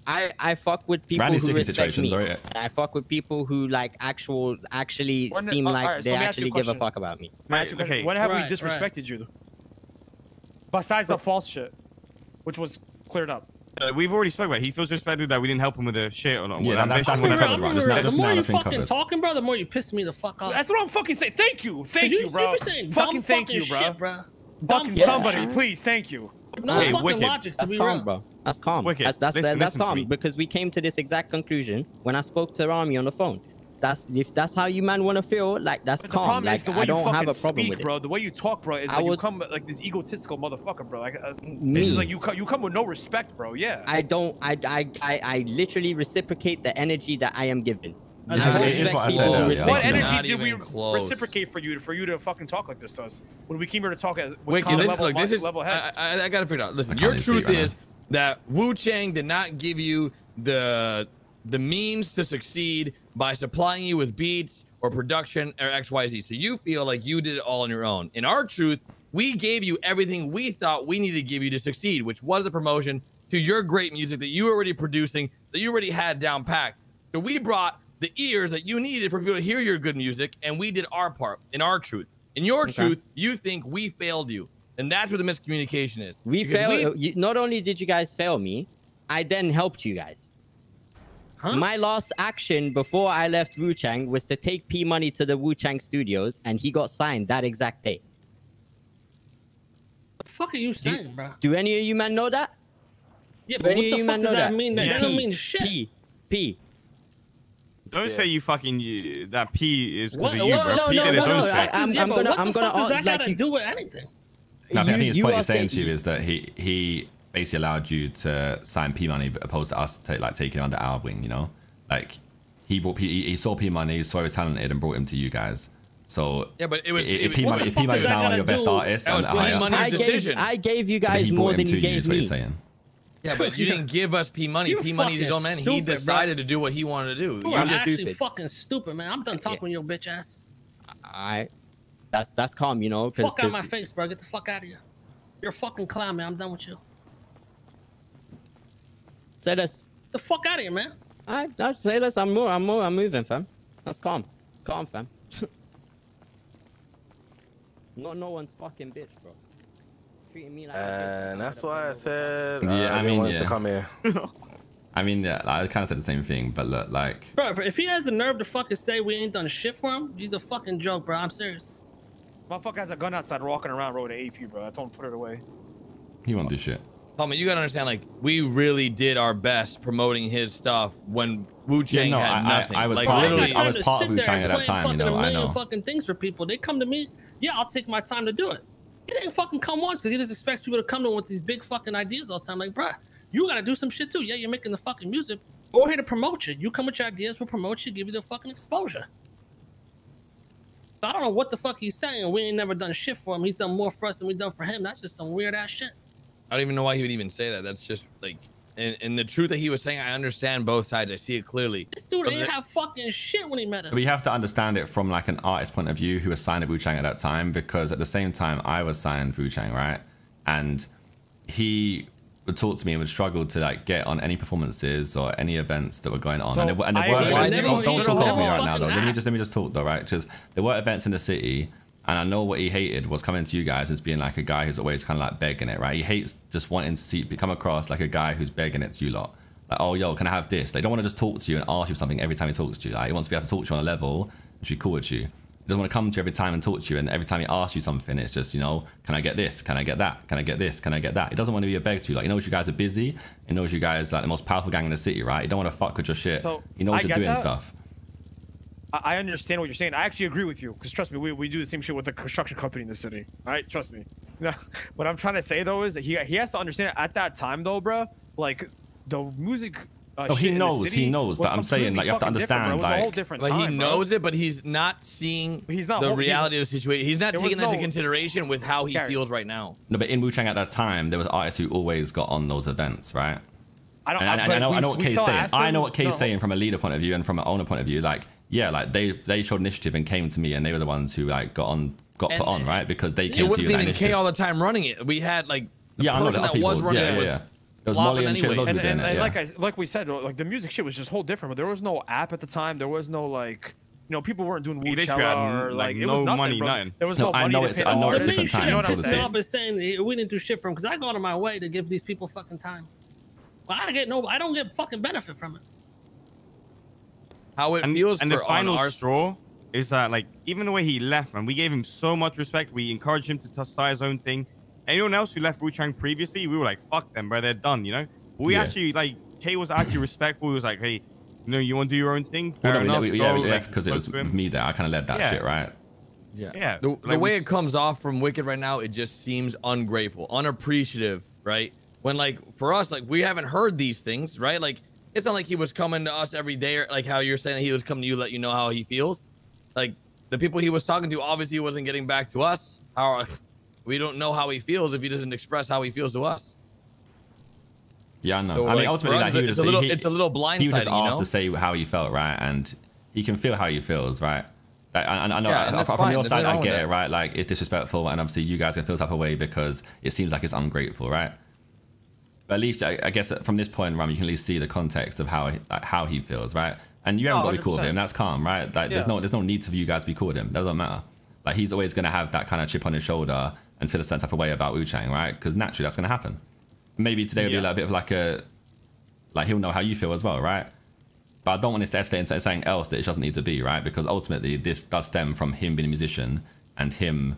I fuck with people Randy's who respect situations, me. right? And I fuck with people who like actually seem like they actually give a fuck about me. Okay. When have we disrespected you? Besides the false shit, which was cleared up. We've already spoke about it. He feels disrespected that we didn't help him with the shit or not. Yeah, that's been covered, right? The more you fucking talking, bro, the more you piss me the fuck off. That's what I'm fucking saying. Thank you, bro. Fucking thank you, bro. Fucking somebody, please, thank you. No fucking logic to be real, bro. That's calm. Wicked. That's calm because we came to this exact conclusion when I spoke to Rami on the phone. If that's how you man want to feel, like that's but calm. Like I don't have a problem speak, with it, bro. The way you talk, bro, is like you come like this egotistical motherfucker, bro. Like it's like you come with no respect, bro. Yeah. I literally reciprocate the energy that I am given. It is what I said earlier. What energy did we reciprocate for you to fucking talk like this to us when we came here to talk as level heads? I gotta figure it out. Listen, your truth is that Wu Chang did not give you the means to succeed by supplying you with beats or production or XYZ. So you feel like you did it all on your own. In our truth, we gave you everything we thought we needed to give you to succeed, which was a promotion to your great music that you were already producing, that you already had down packed. So we brought the ears that you needed for people to hear your good music, and we did our part in our truth. In your truth, you think we failed you. And that's where the miscommunication is. We failed. Not only did you guys fail me, I then helped you guys. Huh? My last action before I left Wu Chang was to take P Money to the Wu Chang studios, and he got signed that exact day. What the fuck are you saying, bro? Do any of you men know that? Yeah, but what the fuck does that mean? That doesn't mean shit. P. Don't say you fucking that P is because of you, bro. No, P did his own shit. I'm gonna does that got to do with anything? No, I think his point he's saying to you is that he basically allowed you to sign P Money opposed to us taking him under our wing, you know? Like he saw P Money, saw he was talented and brought him to you guys. So yeah, but if P Money is now one of your best artists, I gave you guys more than you gave me. Yeah, but you didn't give us P Money. P Money's his own man. He decided to do what he wanted to do. You're actually fucking stupid, man. I'm done talking with your bitch ass. Alright. That's calm, you know. Fuck out of my face, bro. Get the fuck out of here. You're a fucking clown, man. I'm done with you. Say this. The fuck out of here, man. Alright, say this. I'm moving, fam. That's calm. Calm, fam. No one's fucking bitch, bro. Treating me like and that's why I said I mean, to come here. I mean, yeah, I kind of said the same thing, but look, like, bro, if he has the nerve to fucking say we ain't done shit for him, he's a fucking joke, bro. I'm serious. Motherfucker has a gun outside walking around with an AP, bro. I told him to put it away. He won't do shit. Homie, you gotta understand, like, we really did our best promoting his stuff when Wu Chang had nothing. I was like, I was part of Wu Chang at that time, you know. I know. Fucking things for people. They come to me. Yeah, I'll take my time to do it. He didn't fucking come once because he just expects people to come to him with these big fucking ideas all the time. Like, bruh, you gotta do some shit too. Yeah, you're making the fucking music. We're here to promote you. You come with your ideas, we'll promote you, give you the fucking exposure. So I don't know what the fuck he's saying. We ain't never done shit for him. He's done more for us than we've done for him. That's just some weird ass shit. I don't even know why he would even say that. That's just like, and the truth that he was saying, I understand both sides. I see it clearly. This dude didn't have fucking shit when he met us. We have to understand it from like an artist point of view who was signed at Wu Chang at that time, because at the same time I was signed Wu Chang, right? And he would talk to me and would struggle to like get on any performances or any events that were going on. So and don't talk over me right now though. Let me just talk though, right? Because there were events in the city. And I know what he hated was coming to you guys as being like a guy who's always kind of like begging it, right? He hates just wanting to come across like a guy who's begging it to you lot. Like, oh, yo, can I have this? They don't want to just talk to you and ask you something every time he talks to you. Like, he wants to be able to talk to you on a level and be cool with you. He doesn't want to come to you every time and talk to you. And every time he asks you something, it's just, you know, can I get this? Can I get that? Can I get this? Can I get that? He doesn't want to be a beg to you. Like, he knows you guys are busy. He knows you guys are like the most powerful gang in the city, right? He don't want to fuck with your shit. So, he knows you're doing stuff. I understand what you're saying. I actually agree with you, because trust me, we do the same shit with the construction company in the city. All right, trust me. Now, what I'm trying to say though is that he has to understand at that time though, bro. Like the music Oh, he shit in the knows, city he knows, was but I'm saying, like, you have to completely different, understand, bro. It was a whole like, different Like, he time, bro. knows it, but he's not seeing the reality of the situation. He's not There taking was that into no- consideration with how he Gary. feels right now. no, but in Wu Chang at that time, there was artists who always got on those events, right? I don't. And I know what Kay's saying. I know what Kay's saying from a leader point of view and from an owner point of view. Like, yeah, like they showed initiative and came to me, and they were the ones who like got put on, right? Because they It came to wasn't you. even Kay all the time running it. We had like the Yeah, I know person that that people. was running it was There was Molly and flopping shit. anyway. Loads doing it. Yeah. Like we said, like the music shit was just whole different. But there was no app at the time. There was no like, people weren't doing He literally Woochella had, or like, it no was nothing, money, bro. nothing. There was No, no I money know to it's- pay I know the it's artists. different times, You know so what to I'm say. saying? Is saying we didn't do shit for him because I go out of my way to give these people fucking time. Well, I don't get fucking benefit from it. How it feels and for the final on our straw is that, like, even the way he left, man, we gave him so much respect. We encouraged him to start his own thing. Anyone else who left Wu Chang previously, we were like, fuck them, bro, they're done, We actually, like, Kay was actually respectful. He was like, hey, you want to do your own thing? Fair enough. We Go, left like, because it was spoke to him. with me there. I kind of led that shit, right? Yeah. Like, The way it comes off from Wicked right now, it just seems ungrateful, unappreciative, right? When, like, for us, like, we haven't heard these things, right? Like, it's not like he was coming to us every day, or like how you're saying he was coming to you, let you know how he feels. Like, the people he was talking to obviously wasn't getting back to us. We don't know how he feels if he doesn't express how he feels to us. Yeah, I know. So, I mean, like, ultimately, for us, like, it's a little blindsiding, he was just asked you know? to say how he felt, right? And he can feel how he feels, right? Like, I know Yeah, and that's from fine. your There's side, nothing I wrong with get it, that. right? Like, it's disrespectful, and obviously you guys can feel type of way because it seems like it's ungrateful, right? But at least, I guess from this point, Ram, you can at least see the context of how he feels, right? And you haven't got to be cool with 100%. him. That's calm, right? Like, there's no need for you guys to be cool with him. That doesn't matter. Like, he's always gonna have that kind of chip on his shoulder and feel a sense of a way about Wu Chang, right? Because naturally, that's gonna happen. Maybe today will be like a bit of like a, like he'll know how you feel as well, right? But I don't want this to escalate into something else that it doesn't need to be, right? Because ultimately, this does stem from him being a musician and him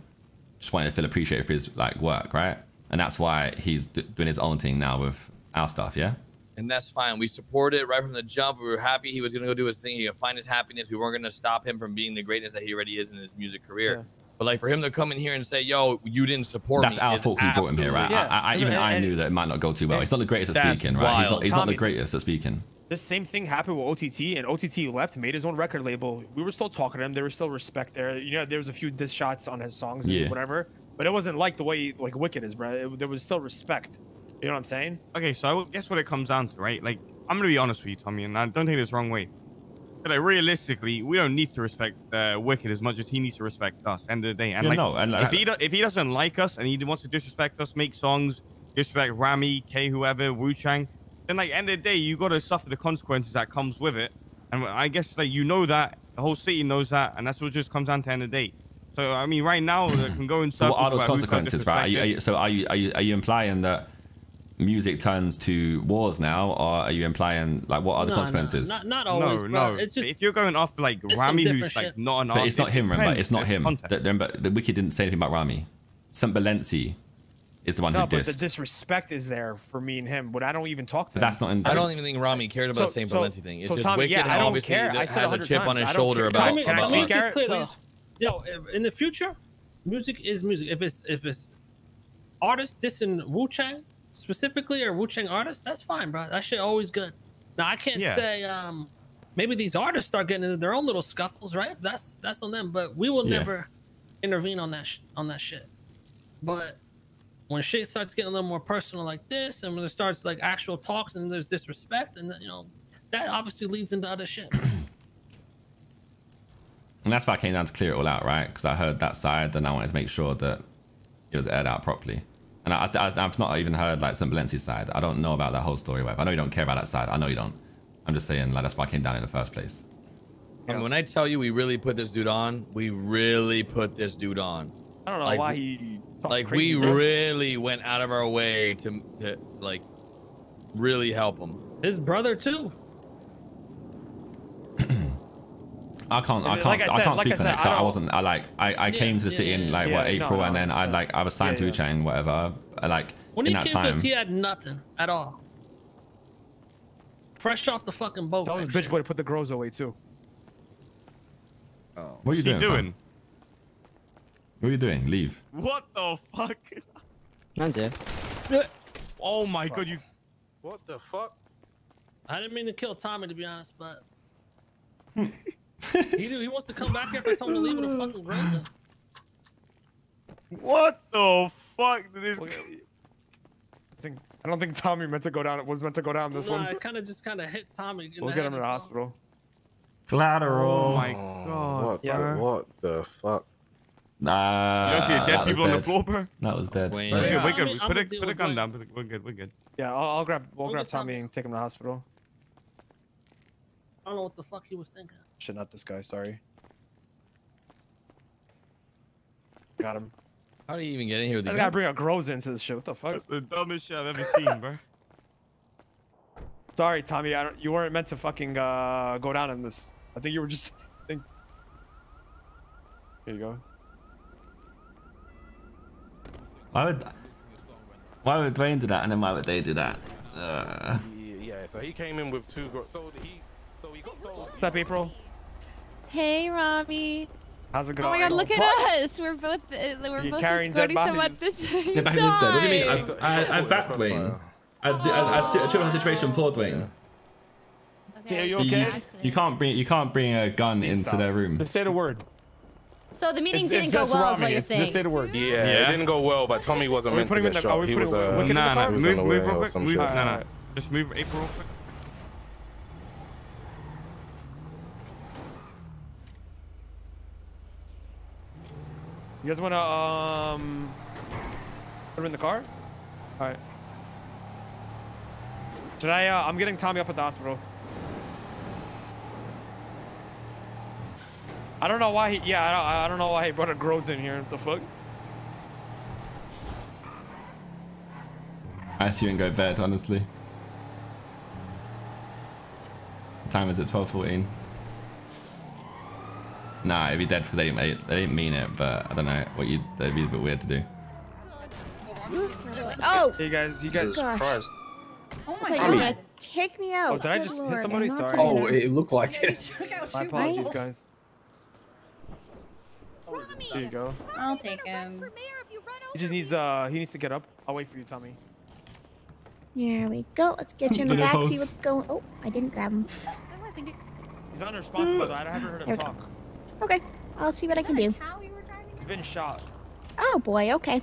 just wanting to feel appreciated for his like work, right? And that's why he's doing his own thing now with our stuff, yeah? And that's fine. We supported it right from the jump. We were happy he was going to go do his thing. He could find his happiness. We weren't going to stop him from being the greatness that he already is in his music career. Yeah. But like for him to come in here and say, yo, you didn't support that's me. That's our fault he brought him here, right? Yeah. I knew that it might not go too well. He's not the greatest at speaking, right? He's not the greatest at speaking. This same thing happened with OTT, and OTT left, made his own record label. We were still talking to him. There was still respect there. There was a few diss shots on his songs and whatever. But it wasn't like the way like Wicked is, bro. There was still respect. You know what I'm saying? Okay, so I guess what it comes down to, right? Like, I'm going to be honest with you, Tommy, and I don't take this the wrong way. But like, realistically, we don't need to respect Wicked as much as he needs to respect us, end of the day. And if he doesn't like us and he wants to disrespect us, make songs, disrespect Ramee, K, whoever, Wu Chang, then like end of the day, you got to suffer the consequences that comes with it. And I guess like that, the whole city knows that, and that's what just comes down to end of the day. So I mean, right now, it can go in circles. What are those consequences, right? Are you implying that music turns to wars now, or are you implying like what are the consequences? Not always. No. It's just, if you're going after like Ramee, who's like not an artist, but it's not him. Remember, it's not him. Context. Remember, the Wiki didn't say anything about Ramee. St. Balenci is the one who dissed. But the disrespect is there for me and him, but I don't even talk to him. That's not. I don't even think Ramee cared about the St. Balenci thing. It's just Tommy, Wicked and I don't obviously care. I has a chip on his shoulder about I mean, Garrett, it's clear though. please. In the future, music is music. If it's artists dissing Wu Chang specifically or Wu Chang artists, that's fine, bro. That shit always good. Now I can't say maybe these artists start getting into their own little scuffles, right? That's on them. But we will never intervene on that shit. But when shit starts getting a little more personal like this, and when it starts like actual talks and there's disrespect, and that obviously leads into other shit. And that's why I came down to clear it all out, right? Because I heard that side, and I wanted to make sure that it was aired out properly. And I've not even heard like St. Balenci's side. I don't know about that whole story. I know you don't care about that side. I know you don't. I'm just saying, like, that's why I came down in the first place. I mean, when I tell you we really put this dude on, we really put this dude on. I don't know why he like we really went out of our way to like really help him. His brother too. I can't speak on it. So I came to the city in like April, and then I was signed to Wu Chang, whatever. Like when in he that came to us, time, he had nothing at all. Fresh off the fucking boat. Tell his bitch boy to put the grows away too. what are you doing? What are you doing? Leave. What the fuck? Man's here. Oh my god, you. What the fuck? I didn't mean to kill Tommy, to be honest, but he wants to come back here if I told him to leave with a fucking grinder. What the fuck did this? I don't think Tommy meant to go down. It was meant to go down this one. I kind of hit Tommy. We'll get him in the hospital. Collateral. Oh my god. What the fuck? Nah. You see dead people on the floor, bro? That was dead. Wayne. We're good. I'm Put gonna a gun down. We're good. Yeah, we'll grab Tommy and take him to the hospital. I don't know what the fuck he was thinking. Shit, not this guy. Sorry. Got him. How do you even get in here with I these? gotta bring a grows into this shit. What the fuck? That's the dumbest shit I've ever seen, bro. Sorry, Tommy. You weren't meant to fucking go down in this. I think you were just. Here you go. Why would Dwayne do that, and then why would they do that? Yeah, so he came in with two. So he got told. What's up, April? Hey, Ramee. How's it going? Oh my God, look at us. We're both carrying dead escorting someone at bodies. the same Yeah, back in his dead. What do you mean? time. I backed Dwayne. I took the situation for Dwayne. Are you Okay, okay? You can't bring a gun into their room. Just say the word. So the meeting It's didn't go just well, is Ramee. what you're It's saying. Just say the word. Yeah, it didn't go well, but Tommy wasn't meant to get shot. He was Wicked in the Nah, car? move on the way real or quick. some Move, shit. no. Just move April real quick. You guys wanna put him in the car? All right. Should I? I'm getting Tommy up at the hospital. I don't know why he. Yeah, I don't know why he brought a grows in here. What the fuck? I see you and go to bed, honestly. What time is it? 12:14. Nah, it'd be dead because they didn't mean it, but I don't know what you. That'd be a bit weird to do. Oh! Hey guys, you guys. Gosh. Christ. Oh my God! Take me out. Oh, did I Good just Lord, hit somebody? I'm not Sorry. doing it. it looked like it. My apologies, guys. There you go. I'll take him. He just needs to get up. I'll wait for you, Tommy. Here we go. Let's get you in the back. See what's going. Oh, I didn't grab him. He's unresponsive, though. I haven't heard him There we go. talk. Okay, I'll see what I can do. He's been shot. Oh boy. Okay.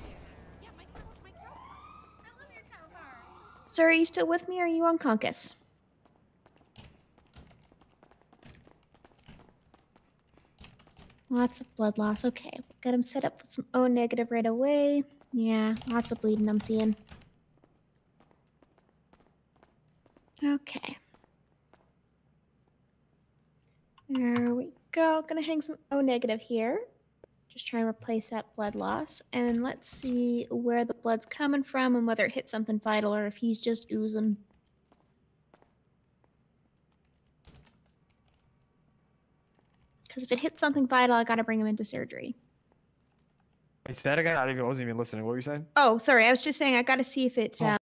Sir, are you still with me? Or are you unconscious? Lots of blood loss. Okay, got him set up with some O negative right away. Yeah, lots of bleeding I'm seeing. Okay. There we go. Gonna hang some O negative here. Just try and replace that blood loss. And let's see where the blood's coming from and whether it hit something vital or if he's just oozing. Because if it hits something vital, I gotta bring him into surgery. Wait, say that again? I wasn't even listening. What were you saying? Oh, sorry. I was just saying I gotta see if it